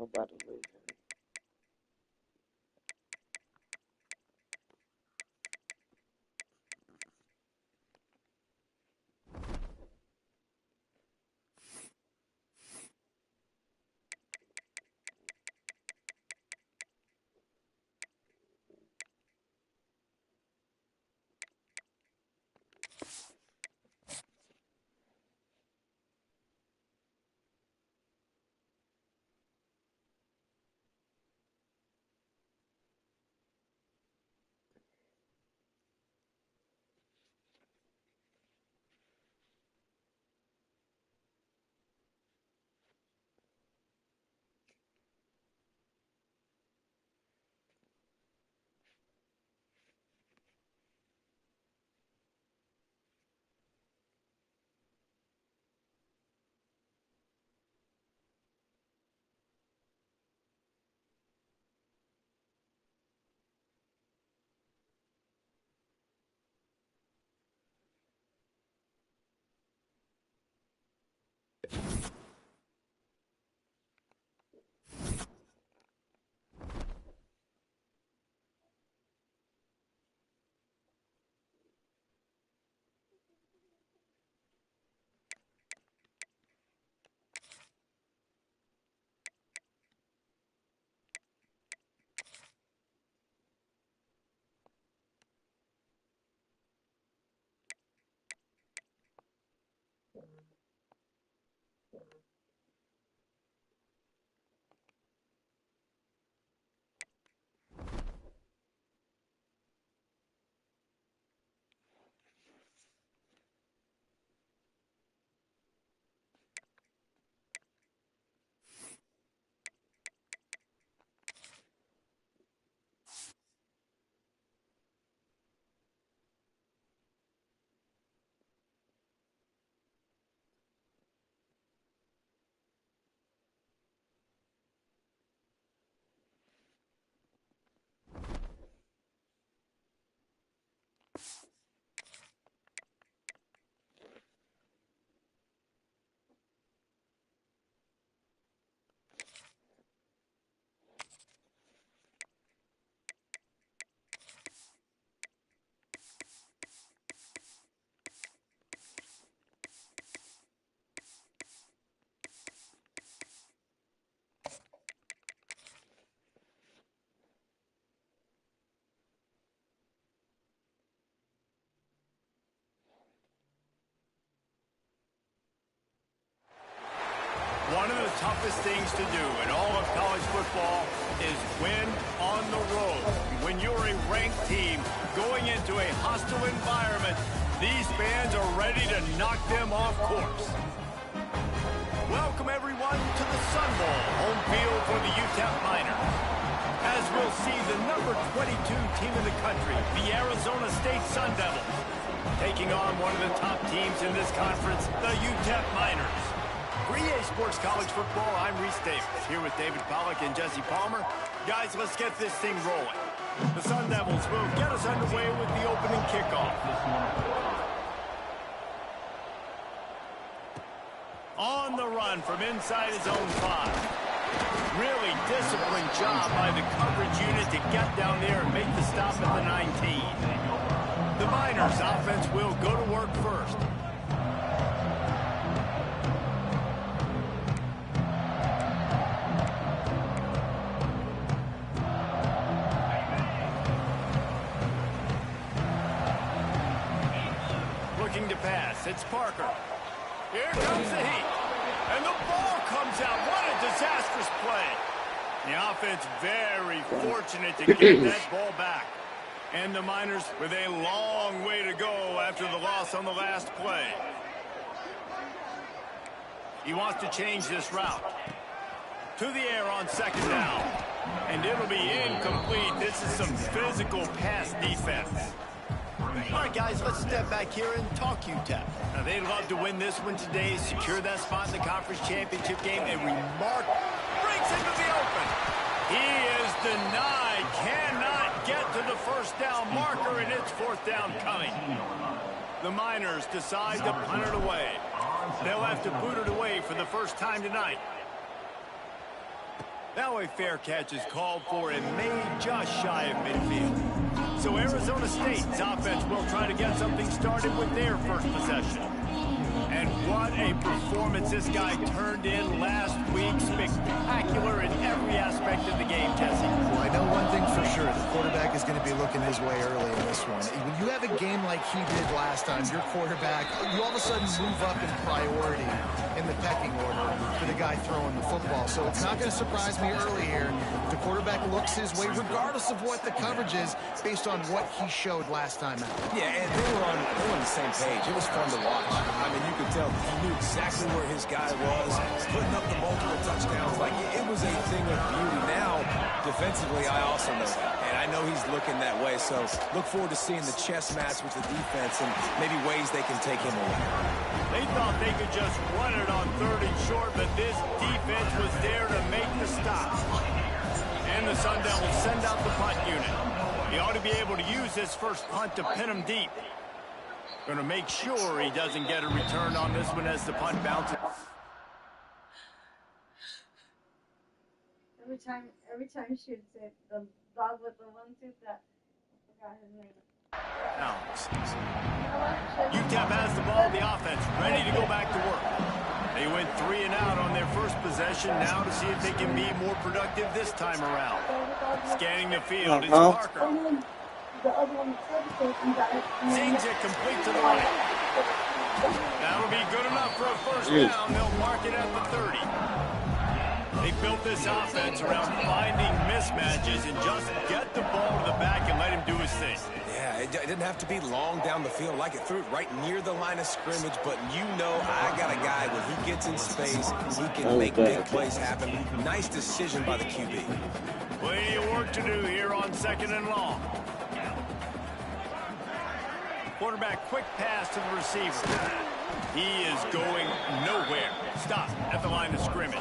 about to leave. One of the toughest things to do in all of college football is win on the road. When you're a ranked team going into a hostile environment, these fans are ready to knock them off course. Welcome, everyone, to the Sun Bowl, home field for the UTEP Miners. As we'll see, the number 22 team in the country, the Arizona State Sun Devils, taking on one of the top teams in this conference, the UTEP Miners. For EA Sports College Football, I'm Reese Davis, here with David Pollack and Jesse Palmer. Guys, let's get this thing rolling. The Sun Devils will get us underway with the opening kickoff. On the run from inside his own 5. Really disciplined job by the coverage unit to get down there and make the stop at the 19. The Miners offense will go to work first. Looking to pass, it's Parker. Here comes the heat. And the ball comes out. What a disastrous play. The offense very fortunate to get that ball back. And the Miners with a long way to go after the loss on the last play. He wants to change this route. To the air on second down. And it'll be incomplete. This is some physical pass defense. All right, guys, let's step back here and talk UTEP. Now, they'd love to win this one today, secure that spot in the conference championship game. A remarkable breaks into the open. He is denied, cannot get to the first down marker, and it's fourth down coming. The Miners decide to punt it away. They'll have to boot it away for the first time tonight. Now a fair catch is called for and made just shy of midfield. So Arizona State's offense will try to get something started with their first possession. And what a performance this guy turned in last week. Spectacular in every aspect of the game, Jesse. Well, I know one thing for sure. The quarterback is going to be looking his way early in this one. When you have a game like he did last time, your quarterback, you all of a sudden move up in priority in the pecking order for the guy throwing the football. So it's not going to surprise me early here. The quarterback looks his way, regardless of what the coverage is, based on what he showed last time out. Yeah, and they were on the same page. It was fun to watch. I mean, you could tell he knew exactly where his guy was, putting up the multiple touchdowns. Like, it was a thing of beauty. Now, defensively, I also know that. And I know he's looking that way. So look forward to seeing the chess match with the defense and maybe ways they can take him away. They thought they could just run it on 3rd and short, but this defense was there to make the stop. And the Sun Devils send out the punt unit. He ought to be able to use his first punt to pin him deep. Going to make sure he doesn't get a return on this one as the punt bounces. Every time she would say the dog with the one tooth, that I forgot his name. Now, UTEP has the ball, the offense ready to go back to work. They went 3 and out on their first possession. Now to see if they can be more productive this time around. Scanning the field, it's Parker. Sings it complete to the right. That'll be good enough for a first down. They'll mark it at the 30. They built this offense around finding mismatches and just get the ball to the back and let him do his thing. Yeah, it didn't have to be long down the field. Like, it threw it right near the line of scrimmage, but you know I got a guy when he gets in space, he can make big plays happen. Nice decision by the QB. Plenty of work to do here on 2nd and long. Quarterback, quick pass to the receiver. He is going nowhere. Stop at the line of scrimmage.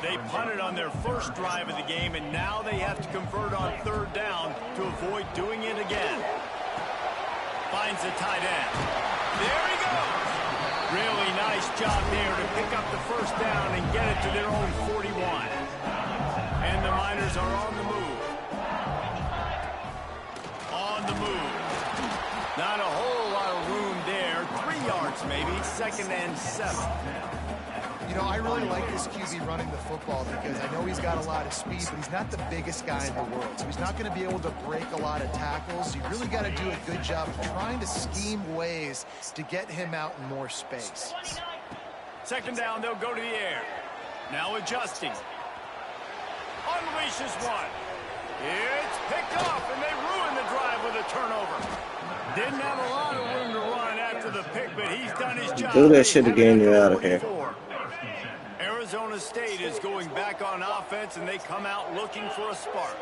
They punted on their first drive of the game, and now they have to convert on 3rd down to avoid doing it again. Finds the tight end. There he goes. Really nice job there to pick up the first down and get it to their own 41. And the Miners are on the move. On the move. Not a whole lot of room there. 3 yards maybe. 2nd and 7. You know, I really like this QB running the football because I know he's got a lot of speed, but he's not the biggest guy in the world. So he's not going to be able to break a lot of tackles. You really got to do a good job of trying to scheme ways to get him out in more space. 2nd down, they'll go to the air. Now adjusting. Unleashes one. It's picked off, and they ruin the drive with a turnover. Didn't have a lot of room to run after the pick, but he's done his job. Do that shit again, you're out of here. Arizona State is going back on offense, and they come out looking for a spark.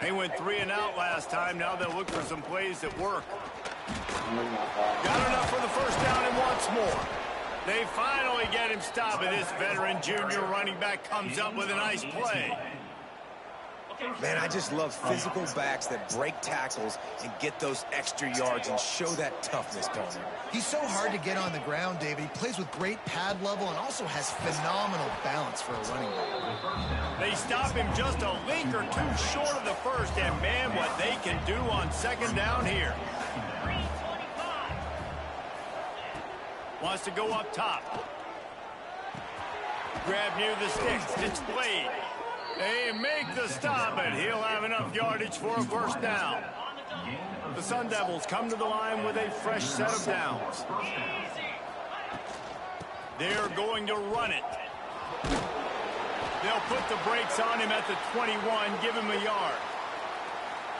They went 3 and out last time. Now they'll look for some plays that work. Got enough for the first down and once more. They finally get him stopped, and this veteran junior running back comes up with a nice play. Man, I just love physical backs that break tackles and get those extra yards and show that toughness, Tony. He's so hard to get on the ground, David. He plays with great pad level and also has phenomenal balance for a running back. They stop him just a link or two short of the first, and man, what they can do on 2nd down here. Wants to go up top. Grab near the sticks. It's Blade. They make the stop, but he'll have enough yardage for a first down. The Sun Devils come to the line with a fresh set of downs. They're going to run it. They'll put the brakes on him at the 21, give him a yard.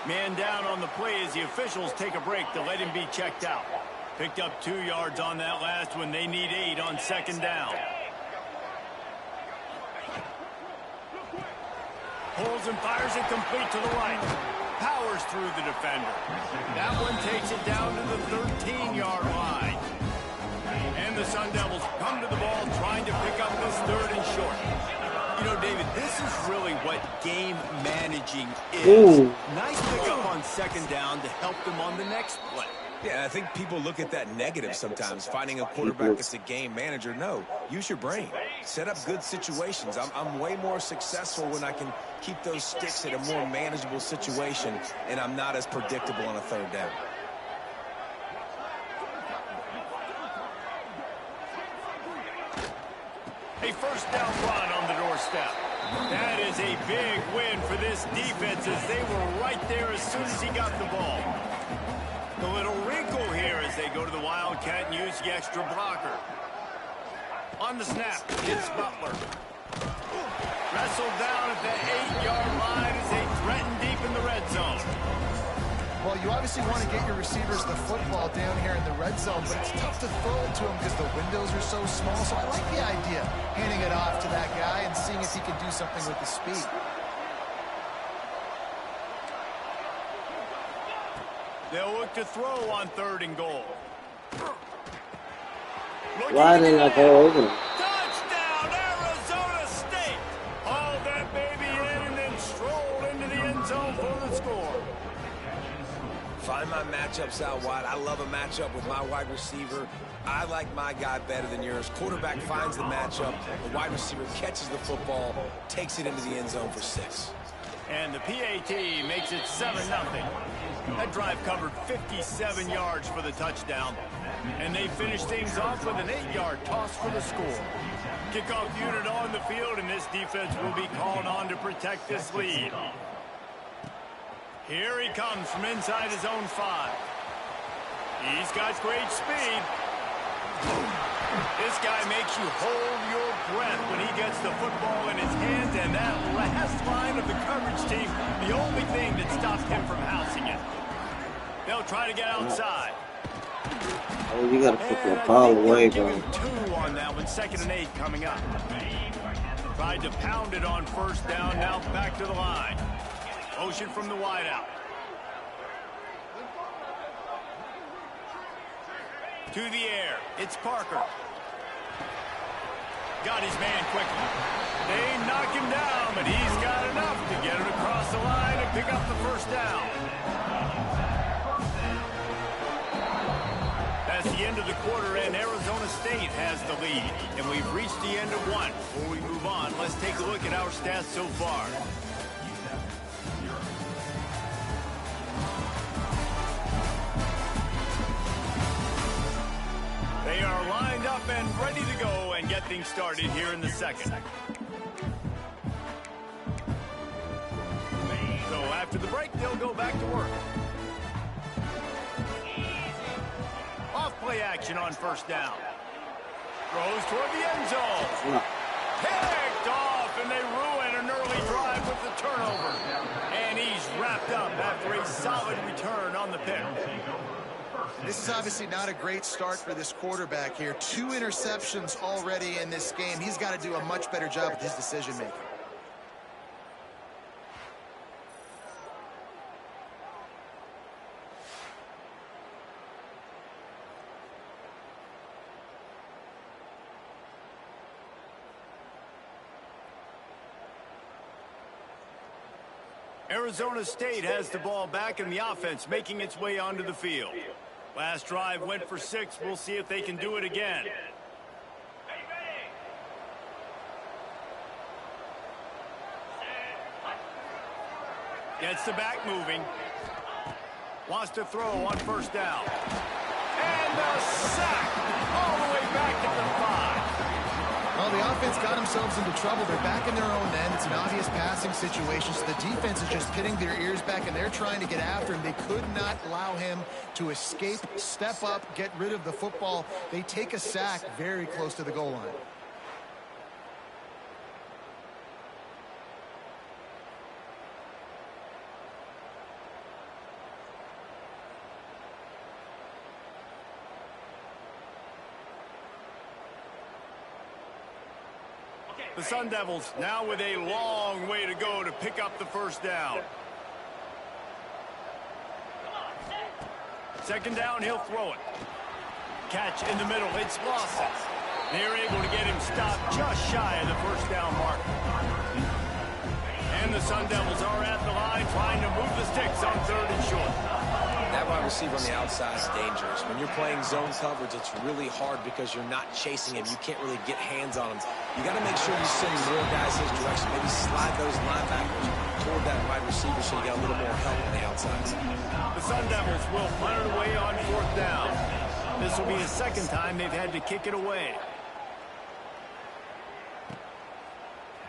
Man down on the play as the officials take a break to let him be checked out. Picked up 2 yards on that last one. They need 8 on 2nd down. Pulls and fires it complete to the right. Powers through the defender. That one takes it down to the 13-yard line. And the Sun Devils come to the ball trying to pick up this 3rd and short. You know, David, this is really what game managing is. Nice pickup on 2nd down to help them on the next play. Yeah, I think people look at that negative sometimes, finding a quarterback that's a game manager. No, use your brain. Set up good situations. I'm way more successful when I can keep those sticks at a more manageable situation, and I'm not as predictable on a third down. A first down run on the doorstep. That is a big win for this defense as they were right there as soon as he got the ball. The little wrinkle here as they go to the Wildcat and use the extra blocker. On the snap, it's Butler. Wrestled down at the 8-yard line as they threaten deep in the red zone. Well, you obviously want to get your receivers the football down here in the red zone, but it's tough to throw it to them because the windows are so small. So I like the idea, handing it off to that guy and seeing if he can do something with the speed. They'll look to throw on 3rd and goal. Why didn't I go over him? Touchdown, Arizona State! Hauled that baby in and then strolled into the end zone for the score. Find my matchups out wide. I love a matchup with my wide receiver. I like my guy better than yours. Quarterback finds the matchup. The wide receiver catches the football, takes it into the end zone for 6. And the PAT makes it 7-0. That drive covered 57 yards for the touchdown. And they finish things off with an 8-yard toss for the score. Kickoff unit on the field, and this defense will be called on to protect this lead. Here he comes from inside his own 5. He's got great speed. This guy makes you hold your breath when he gets the football in his hands, and that last line of the coverage team, the only thing that stopped him from housing it. They'll try to get outside. Oh, you gotta put that ball away, bro. 2 on that one, 2nd and 8 coming up. Tried to pound it on 1st down, now back to the line. Motion from the wideout. To the air, it's Parker. Got his man quickly. They knock him down, but he's got enough to get it across the line and pick up the 1st down. That's the end of the quarter, and Arizona State has the lead. And we've reached the end of 1. Before we move on, let's take a look at our stats so far. They are lined up and ready to go and get things started here in the 2nd. So after the break, they'll go back to work. Off play action on 1st down. Throws toward the end zone. Picked off, and they ruin an early drive with the turnover. And he's wrapped up after a solid return on the pick. This is obviously not a great start for this quarterback here. 2 interceptions already in this game. He's got to do a much better job with his decision-making. Arizona State has the ball back in the offense, making its way onto the field. Last drive went for 6. We'll see if they can do it again. Gets the back moving. Wants to throw on 1st down. And a sack all the way back at the 5. Well, the offense got themselves into trouble. They're back in their own end. It's an obvious passing situation, so the defense is just pitting their ears back, and they're trying to get after him. They could not allow him to escape, step up, get rid of the football. They take a sack very close to the goal line. The Sun Devils now with a long way to go to pick up the 1st down. 2nd down, he'll throw it. Catch in the middle, it's Lawson. They're able to get him stopped just shy of the 1st down mark. And the Sun Devils are at the line trying to move the sticks on 3rd and short. That wide receiver on the outside is dangerous. When you're playing zone coverage, it's really hard because you're not chasing him. You can't really get hands on him. You got to make sure you send more guys his direction. Maybe slide those linebackers toward that wide receiver so you get a little more help on the outside. The Sun Devils will punt it away on 4th down. This will be the second time they've had to kick it away.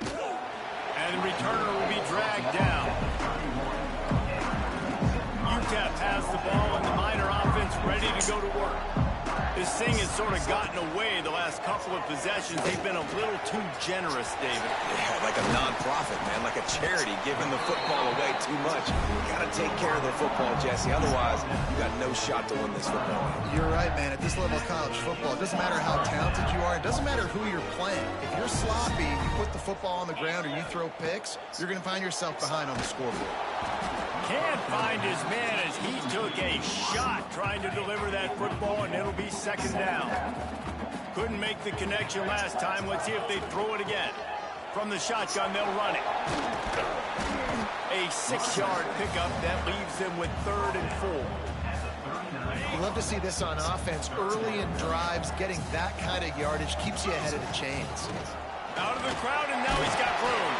And the returner will be dragged down. UTEP has the ball and the Miner offense ready to go to work. This thing has sort of gotten away the last couple of possessions. They've been a little too generous, David. Yeah, like a non-profit, man, like a charity giving the football away too much. You got to take care of the football, Jesse. Otherwise, you got no shot to win this football game. You're right, man. At this level of college football, it doesn't matter how talented you are. It doesn't matter who you're playing. If you're sloppy, you put the football on the ground or you throw picks, you're going to find yourself behind on the scoreboard. Can't find his man as he took a shot trying to deliver that football, and it'll be 2nd down. Couldn't make the connection last time. Let's see if they throw it again. From the shotgun, they'll run it. A 6-yard pickup that leaves them with 3rd and 4. You love to see this on offense. Early in drives, getting that kind of yardage keeps you ahead of the chains. Out of the crowd, and now he's got room.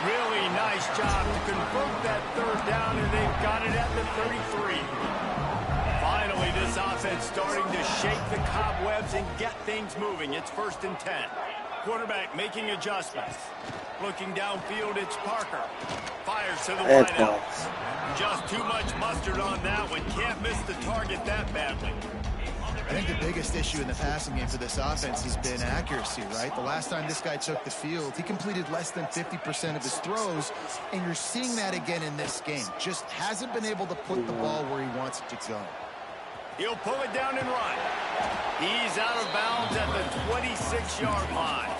Really nice job to convert that 3rd down, and they've got it at the 33. Finally, this offense starting to shake the cobwebs and get things moving. It's 1st and 10. Quarterback making adjustments. Looking downfield, it's Parker. Fires to the wideout. Just too much mustard on that one. Can't miss the target that badly. I think the biggest issue in the passing game for this offense has been accuracy, right? The last time this guy took the field, he completed less than 50% of his throws, and you're seeing that again in this game. Just hasn't been able to put the ball where he wants it to go. He'll pull it down and run. He's out of bounds at the 26-yard line.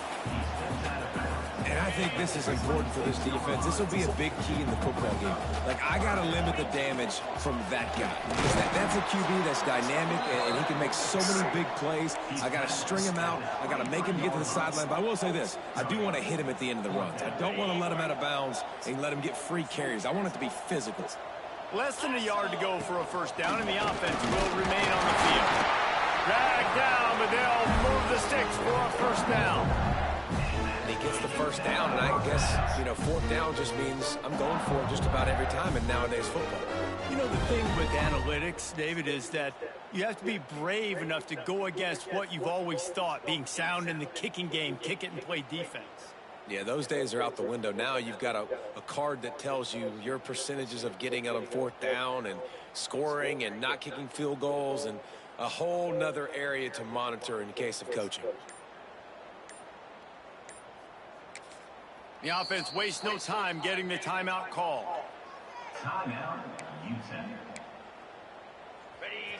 And I think this is important for this defense. This will be a big key in the football game. Like, I got to limit the damage from that guy. Because that's a QB that's dynamic, and he can make so many big plays. I got to string him out. I got to make him get to the sideline. But I will say this. I do want to hit him at the end of the runs. I don't want to let him out of bounds and let him get free carries. I want it to be physical. Less than a yard to go for a 1st down, and the offense will remain on the field. Dragged down, but they'll move the sticks for a 1st down. He gets the 1st down, and I guess, 4th down just means I'm going for it just about every time in nowadays football. You know, the thing with analytics, David, is that you have to be brave enough to go against what you've always thought, being sound in the kicking game, kick it and play defense. Yeah, those days are out the window. Now you've got a card that tells you your percentages of getting out on 4th down and scoring and not kicking field goals and a whole nother area to monitor in case of coaching. The offense wastes no time getting the timeout call. Timeout, UTEP.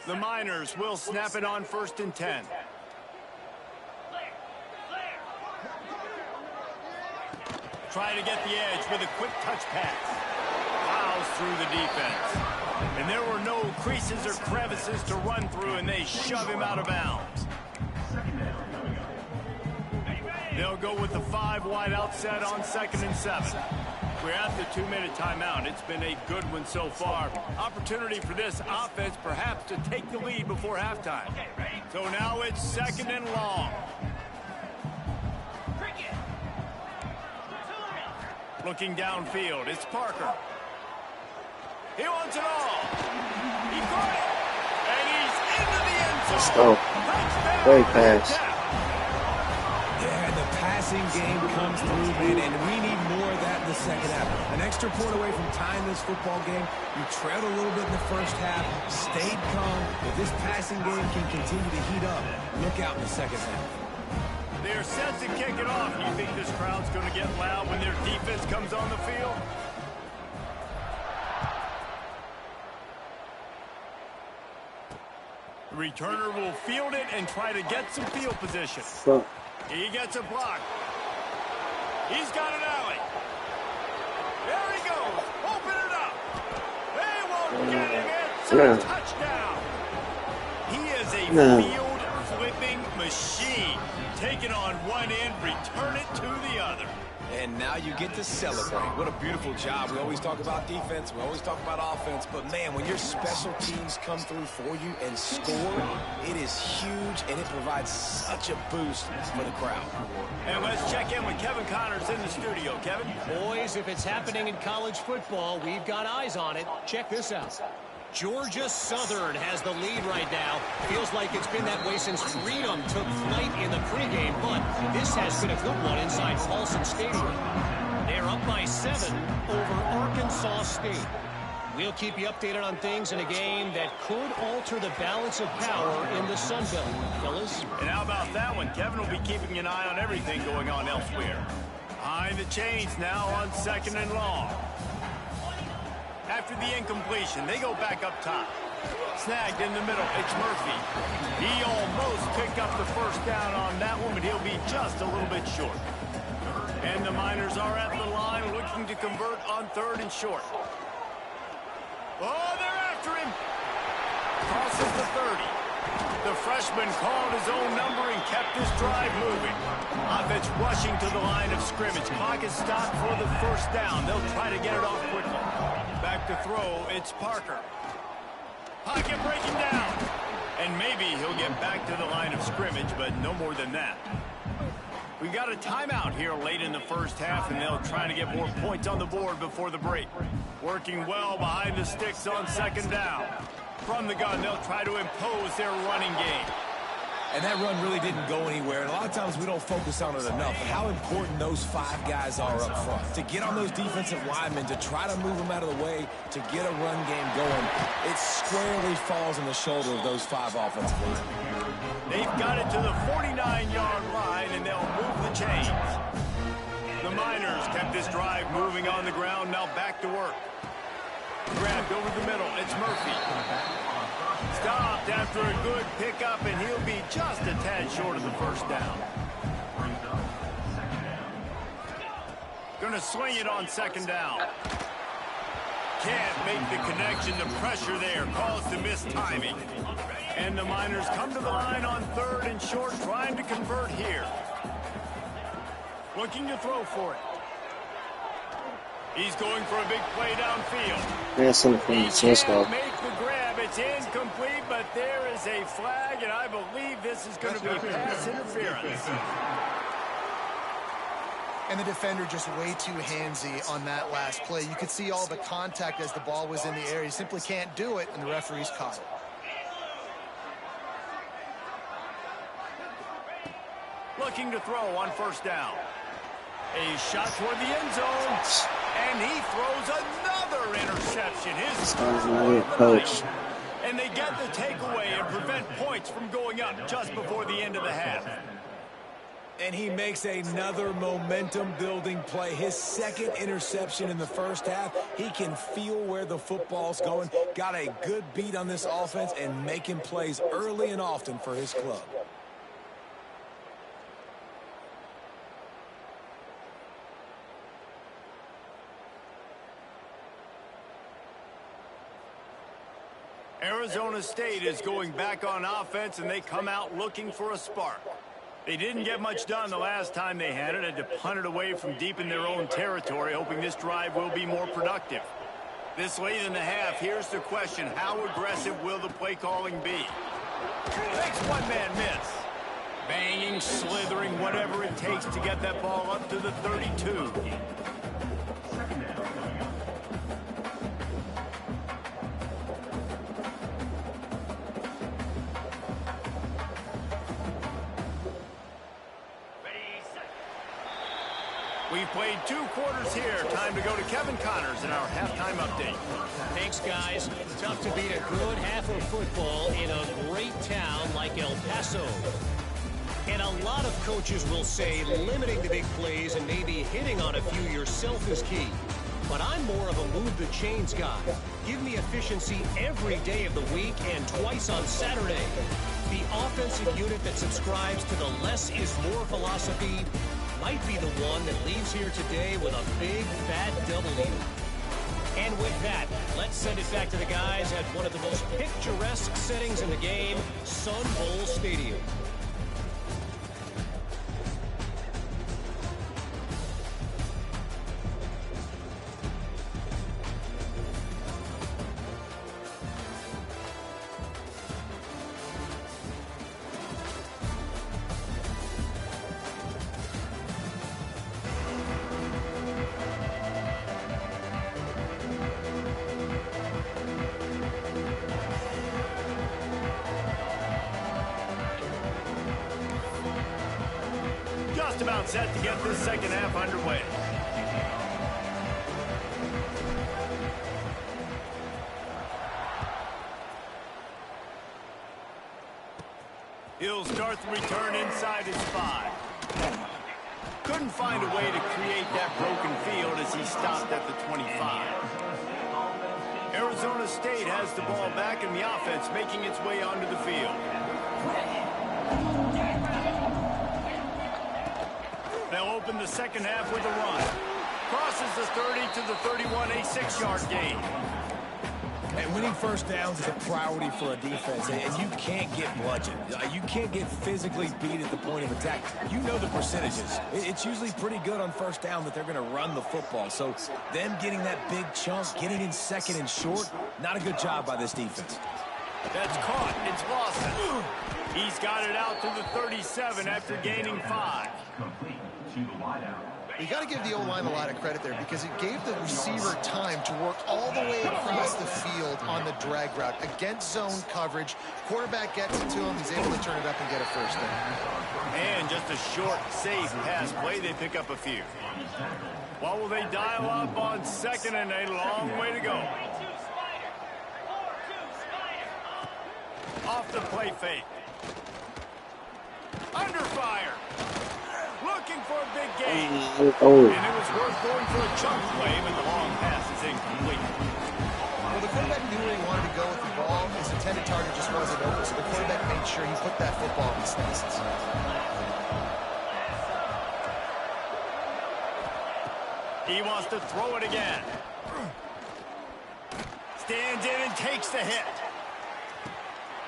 The Miners will snap it on 1st and 10. Try to get the edge with a quick touch pass. Plows through the defense. And there were no creases or crevices to run through, and they shove him out of bounds. They'll go with the 5 wide outset on 2nd and 7. We're at the 2-minute timeout. It's been a good one so far. Opportunity for this offense perhaps to take the lead before halftime. So now it's 2nd and long. Looking downfield, it's Parker. He wants it all. He got it. And he's into the end zone. Let's go. Great pass. Yeah, the passing game comes through, man, and we need more of that in the second half. An extra point away from tying this football game. You trailed a little bit in the first half, stayed calm. If this passing game can continue to heat up, look out in the second half. They're set to kick it off. You think this crowd's going to get loud when their defense comes on the field? The returner will field it and try to get some field position. He gets a block. He's got an alley. There he goes. Open it up. They won't get him. It's a touchdown. He is a field-flipping machine. machine. Take it on one end, return it to the other. And now you get to celebrate. What a beautiful job. We always talk about defense. We always talk about offense. But, man, when your special teams come through for you and score, it is huge, and it provides such a boost for the crowd. And let's check in with Kevin Connors in the studio. Kevin? Boys, if it's happening in college football, we've got eyes on it. Check this out. Georgia Southern has the lead right now. Feels like it's been that way since Freedom took flight in the pregame, but this has been a good one inside Paulson Stadium. They're up by 7 over Arkansas State. We'll keep you updated on things in a game that could alter the balance of power in the Sun Belt, fellas. And how about that one? Kevin will be keeping an eye on everything going on elsewhere. Behind the chains now on 2nd and long. After the incompletion, they go back up top. Snagged in the middle, it's Murphy. He almost picked up the first down on that one, but he'll be just a little bit short. And the Miners are at the line looking to convert on 3rd and short. Oh, they're after him. Crosses the 30. The freshman called his own number and kept his drive moving. Offense rushing to the line of scrimmage. Clock is stopped for the first down. They'll try to get it off quickly. Back to throw, it's Parker. Pocket breaking down. And maybe he'll get back to the line of scrimmage, but no more than that. We got a timeout here late in the first half, and they'll try to get more points on the board before the break. Working well behind the sticks on 2nd down. From the gun, they'll try to impose their running game. And that run really didn't go anywhere. And a lot of times we don't focus on it enough. But how important those 5 guys are up front. To get on those defensive linemen, to try to move them out of the way, to get a run game going, it squarely falls on the shoulder of those 5 offensive linemen. They've got it to the 49-yard line, and they'll move the chains. The Miners kept this drive moving on the ground, now back to work. Grabbed over the middle, it's Murphy. Stopped after a good pickup, and he'll be just a tad short of the first down. Gonna swing it on 2nd down. Can't make the connection. The pressure there caused the missed timing. And the Miners come to the line on 3rd and short, trying to convert here. Looking to throw for it. He's going for a big play downfield. He can't make the grab. It's incomplete, but there is a flag, and I believe this is going to be pass interference. And the defender just way too handsy on that last play. You could see all the contact as the ball was in the air. He simply can't do it, and the referee's caught it. Looking to throw on 1st down. A shot toward the end zone, and he throws another interception. His coach. And they get the takeaway and prevent points from going up just before the end of the half. And he makes another momentum-building play. His 2nd interception in the first half. He can feel where the football's going. Got a good beat on this offense and making plays early and often for his club. Arizona State is going back on offense, and they come out looking for a spark. They didn't get much done the last time they had it. Had to punt it away from deep in their own territory, hoping this drive will be more productive. This late in the half, here's the question. How aggressive will the play calling be? Makes one man miss. Banging, slithering, whatever it takes to get that ball up to the 32. We've played 2 quarters here. Time to go to Kevin Connors in our halftime update. Thanks, guys. Tough to beat a good half of football in a great town like El Paso. And a lot of coaches will say limiting the big plays and maybe hitting on a few yourself is key. But I'm more of a move the chains guy. Give me efficiency every day of the week and twice on Saturday. The offensive unit that subscribes to the less is more philosophy might be the one that leaves here today with a big, fat W. And with that, let's send it back to the guys at one of the most picturesque settings in the game, Sun Bowl Stadium. just about set to get this second half underway. He'll start the return inside his 5. Couldn't find a way to create that broken field as he stopped at the 25. Arizona State has the ball back in the offense, making its way onto the field. They'll open the second half with a run. Crosses the 30 to the 31, a 6-yard gain. And winning first downs is a priority for a defense, and you can't get bludgeoned. You can't get physically beat at the point of attack. You know the percentages. It's usually pretty good on first down that they're going to run the football. So them getting that big chunk, getting in second and short, not a good job by this defense. That's caught. It's Lawson. He's got it out to the 37 after gaining 5. Complete to the wideout. You got to give the O-line a lot of credit there because it gave the receiver time to work all the way across the field on the drag route against zone coverage. Quarterback gets it to him. He's able to turn it up and get a first down. And just a short, safe pass play. They pick up a few. What will they dial up on second and a long way to go? Off the play fake. Under fire. Looking for a big gain. And it was worth going for a chunk play, but the long pass is incomplete. Well, the quarterback knew where he wanted to go with the ball. His intended target just wasn't open, so the quarterback made sure he put that football in his stances. He wants to throw it again. Stands in and takes the hit.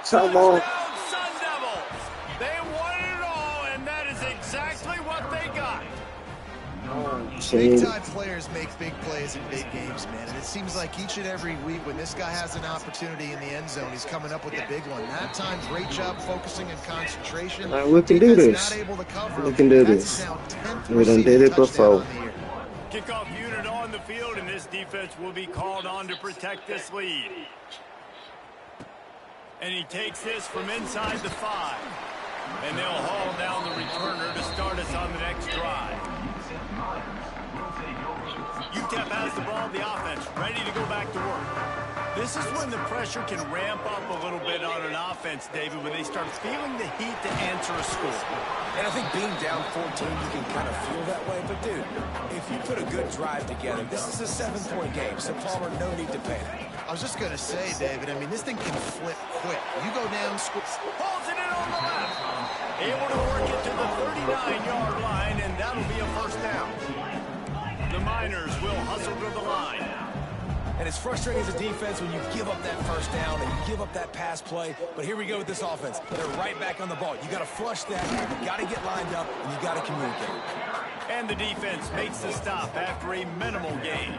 Come on. Sun Devils. They won it all, and that is exactly what they got. Big-time players make big plays in big games, man. And it seems like each and every week when this guy has an opportunity in the end zone, he's coming up with the big one. That time, great job focusing and concentration. We can do this. We can do this. We done did it before. Kickoff unit on the field, and this defense will be called on to protect this lead. And he takes this from inside the 5. And they'll haul down the returner to start us on the next drive. UTEP has the ball, the offense, ready to go back to work. This is when the pressure can ramp up a little bit on an offense, David, when they start feeling the heat to answer a score. And I think being down 14, you can kind of feel that way. But, dude, if you put a good drive together, this is a 7-point game, so Palmer, no need to panic. I was just going to say, David, I mean, this thing can flip quick. You go down, pulls it in on the left. Able to work it to the 39-yard line, and that'll be a first down. The Miners will hustle to the line. And it's frustrating as a defense when you give up that first down and you give up that pass play. But here we go with this offense. They're right back on the ball. You got to flush that. You got to get lined up, and you got to communicate. And the defense makes the stop after a minimal gain.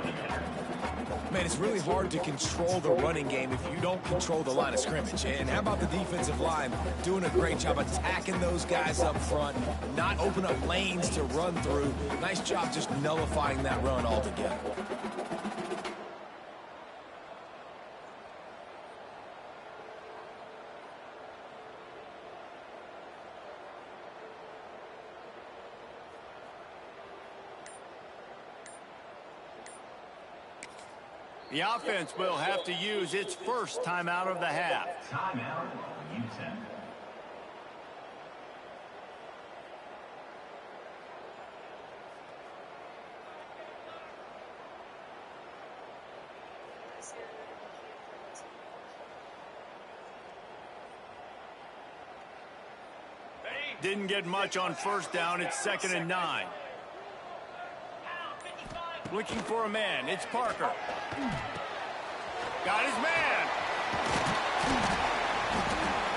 Man, it's really hard to control the running game if you don't control the line of scrimmage. And how about the defensive line doing a great job attacking those guys up front, not open up lanes to run through. Nice job just nullifying that run altogether. The offense will have to use its first timeout of the half. Timeout, UTEP. Didn't get much on first down. It's 2nd and 9. Looking for a man. It's Parker. Got his man.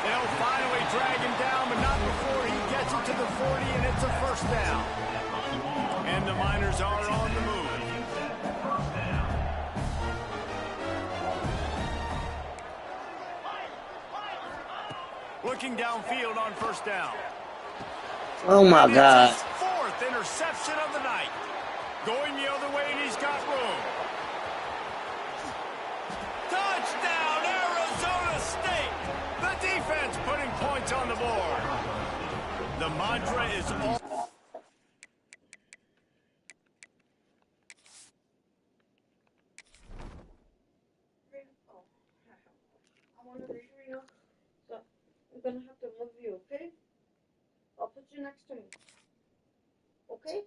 They'll finally drag him down, but not before he gets it to the 40, and it's a first down. And the Miners are on the move. Looking downfield on first down. Oh, my God. 4th interception of the night. Going the other way, and he's got room. Touchdown, Arizona State. The defense putting points on the board. The mantra is all. want to read for you. So I'm gonna have to move you, okay? I'll put you next to me. Okay?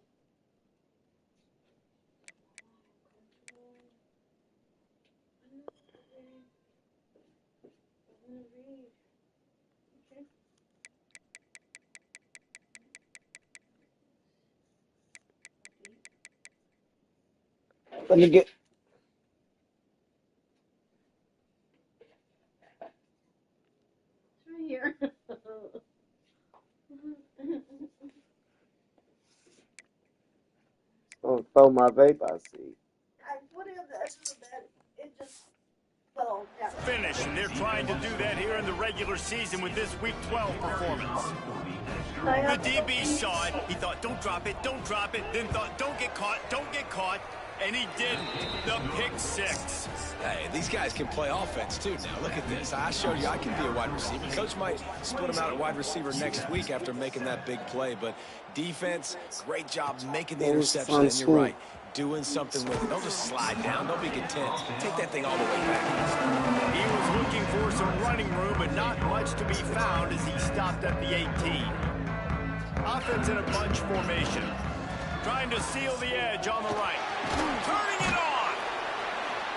I'm gonna read. Okay? Let me get. It's right here. Oh, throw my vape, I see. I put it on the edge of the bed. It just fell down. Finish, and they're trying to do that here in the regular season with this Week 12 performance. The DB saw it. He thought, don't drop it, then thought, don't get caught, and he didn't. The pick six. Hey, these guys can play offense, too. Now, look at this. I showed you I can be a wide receiver. Coach might split him out at wide receiver next week after making that big play, but defense, great job making the interception, and you're right, doing something with it. Don't just slide down. Don't be content. Take that thing all the way back. He was looking for some running room, but not much to be found as he stopped at the 18. Offense in a bunch formation. Trying to seal the edge on the right. Turning it on!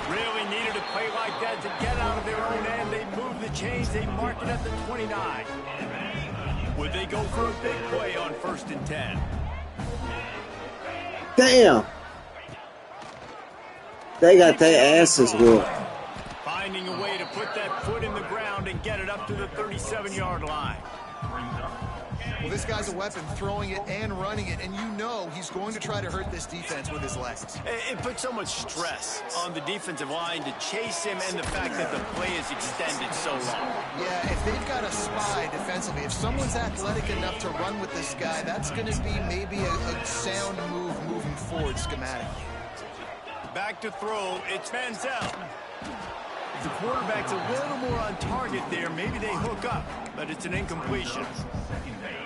Really needed a play like that to get out of their own end. They move the chains. They mark it at the 29. Would they go for a big play on 1st and 10? Damn! They got their asses whooped. Finding a way to put that foot in the ground and get it up to the 37-yard line. Well, this guy's a weapon, throwing it and running it, and you know he's going to try to hurt this defense with his legs. It puts so much stress on the defensive line to chase him, and the fact that the play is extended so long. Yeah, if they've got a spy defensively, if someone's athletic enough to run with this guy, that's going to be maybe a sound move moving forward schematically. Back to throw, it's Manziel. If the quarterback's a little more on target there, maybe they hook up, but it's an incompletion.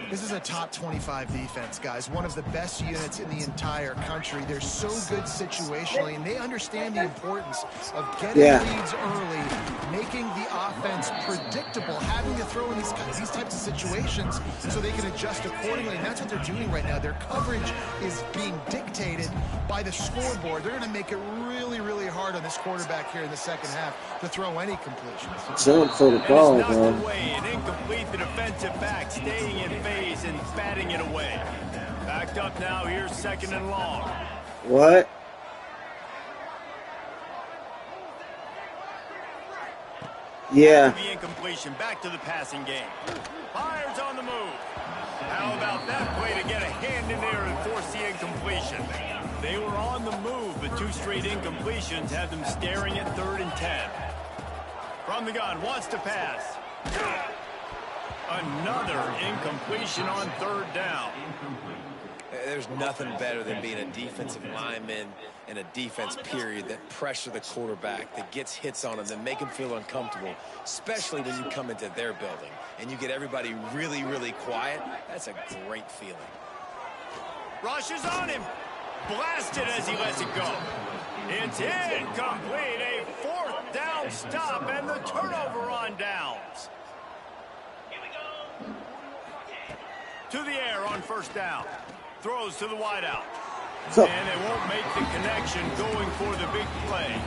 This is a top 25 defense, guys. One of the best units in the entire country. They're so good situationally, and they understand the importance of getting leads early, making the offense predictable, having to throw in these types of situations so they can adjust accordingly, and that's what they're doing right now. Their coverage is being dictated by the scoreboard. They're going to make it really, really hard on this quarterback here in the second half to throw any completions. Jump for the ball, bro. Away and incomplete. The defensive back staying in phase and batting it away. Backed up now. Here's 2nd and long. What? Yeah. The incompletion. Back to the passing game. Fires on the move. How about that play to get a hand in there and force the incompletion? They were on the move, but 2 straight incompletions have them staring at 3rd and 10. From the gun, wants to pass. Another incompletion on 3rd down. There's nothing better than being a defensive lineman and a defense period that pressure the quarterback, that gets hits on him, that make him feel uncomfortable, especially when you come into their building and you get everybody really, really quiet. That's a great feeling. Rushes on him. Blasted as he lets it go. It's incomplete. A 4th down stop and the turnover on downs. To the air on 1st down. Throws to the wideout. And they won't make the connection going for the big play.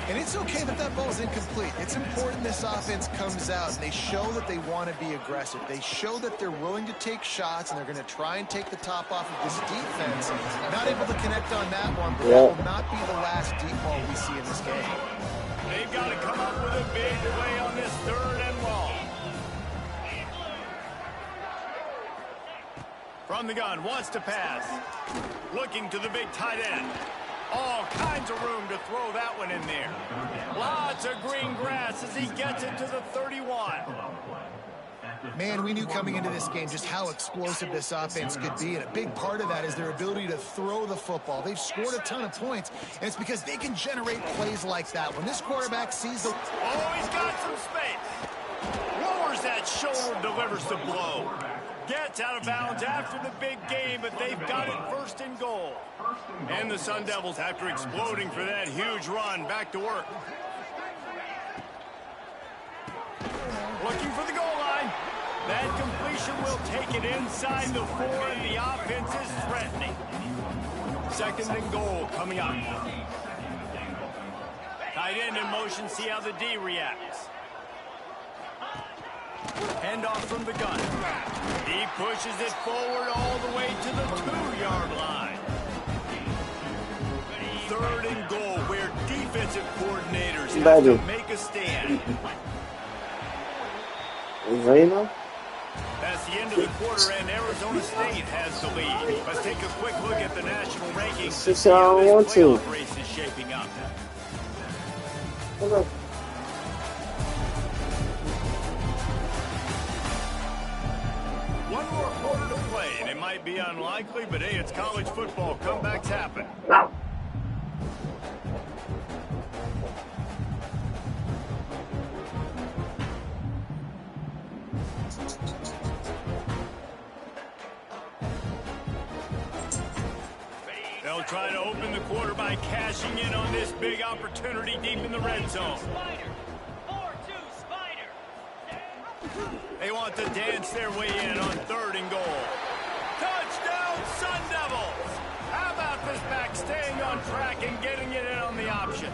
And it's okay that that ball's incomplete. It's important this offense comes out and they show that they want to be aggressive. They show that they're willing to take shots and they're going to try and take the top off of this defense. Not able to connect on that one, but that will not be the last deep ball we see in this game. They've got to come up with a big play on this 3rd and long. From the gun, wants to pass. Looking to the big tight end. All kinds of room to throw that one in there. Lots of green grass as he gets it to the 31. Man, we knew coming into this game just how explosive this offense could be, and a big part of that is their ability to throw the football. They've scored a ton of points, and it's because they can generate plays like that. When this quarterback sees the... Oh, he's got some space. Lowers that shoulder, delivers the blow. Gets out of bounds after the big game, but they've got it 1st and goal. And the Sun Devils, after exploding for that huge run, back to work. looking for the goal line. That completion will take it inside the 4, and the offense is threatening. 2nd and goal coming up. Tight end in motion, see how the D reacts. Handoff from the gun. He pushes it forward all the way to the 2-yard line. 3rd and goal, where defensive coordinators have to make a stand. Zeno? That's the end of the quarter, and Arizona State has the lead. Let's take a quick look at the national rankings to see how this playoff race is shaping up. One more quarter to play, and it might be unlikely, but hey, it's college football. Comebacks happen. They'll try to open the quarter by cashing in on this big opportunity deep in the red zone. They want to dance their way in on 3rd and goal. Touchdown, Sun Devils! How about this back staying on track and getting it in on the option?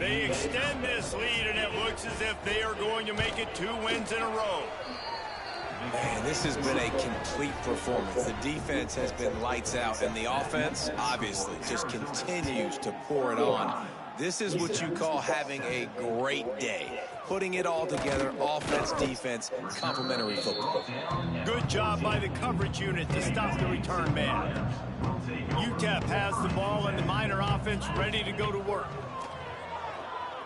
They extend this lead, and it looks as if they are going to make it 2 wins in a row. Man, this has been a complete performance. The defense has been lights out, and the offense, obviously, just continues to pour it on. This is what you call having a great day. Putting it all together, offense, defense, complementary football. Good job by the coverage unit to stop the return man. UTEP has the ball, and the Miner offense ready to go to work.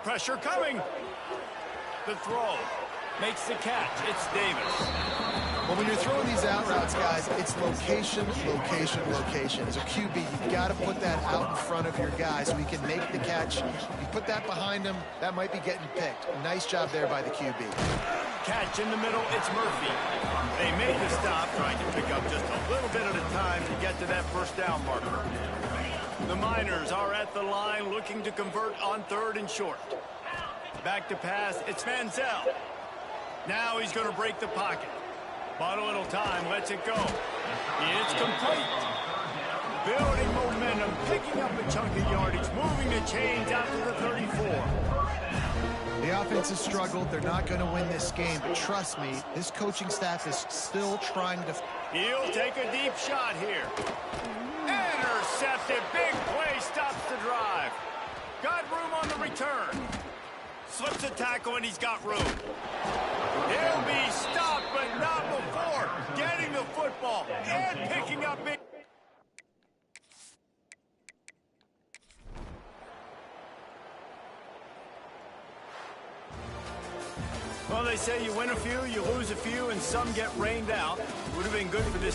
Pressure coming. The throw. Makes the catch. It's Davis. Well, when you're throwing these out routes, guys, it's location, location, location. As a QB, you've got to put that out in front of your guy so he can make the catch. If you put that behind him, that might be getting picked. Nice job there by the QB. Catch in the middle. It's Murphy. They made the stop, trying to pick up just a little bit at a time to get to that 1st down marker. The Miners are at the line looking to convert on 3rd and short. Back to pass. It's Manziel. Now he's going to break the pocket. Bought a little time, lets it go. It's complete. Building momentum, picking up a chunk of yardage, moving the chains out to the 34. The offense has struggled. They're not going to win this game, but trust me, this coaching staff is still trying to... He'll take a deep shot here. Intercepted. Big play stops the drive. Got room on the return. Slips a tackle, and he's got room. He'll be stopped, but not before getting the football and picking up big. Well, they say you win a few, you lose a few, and some get rained out. Would have been good for this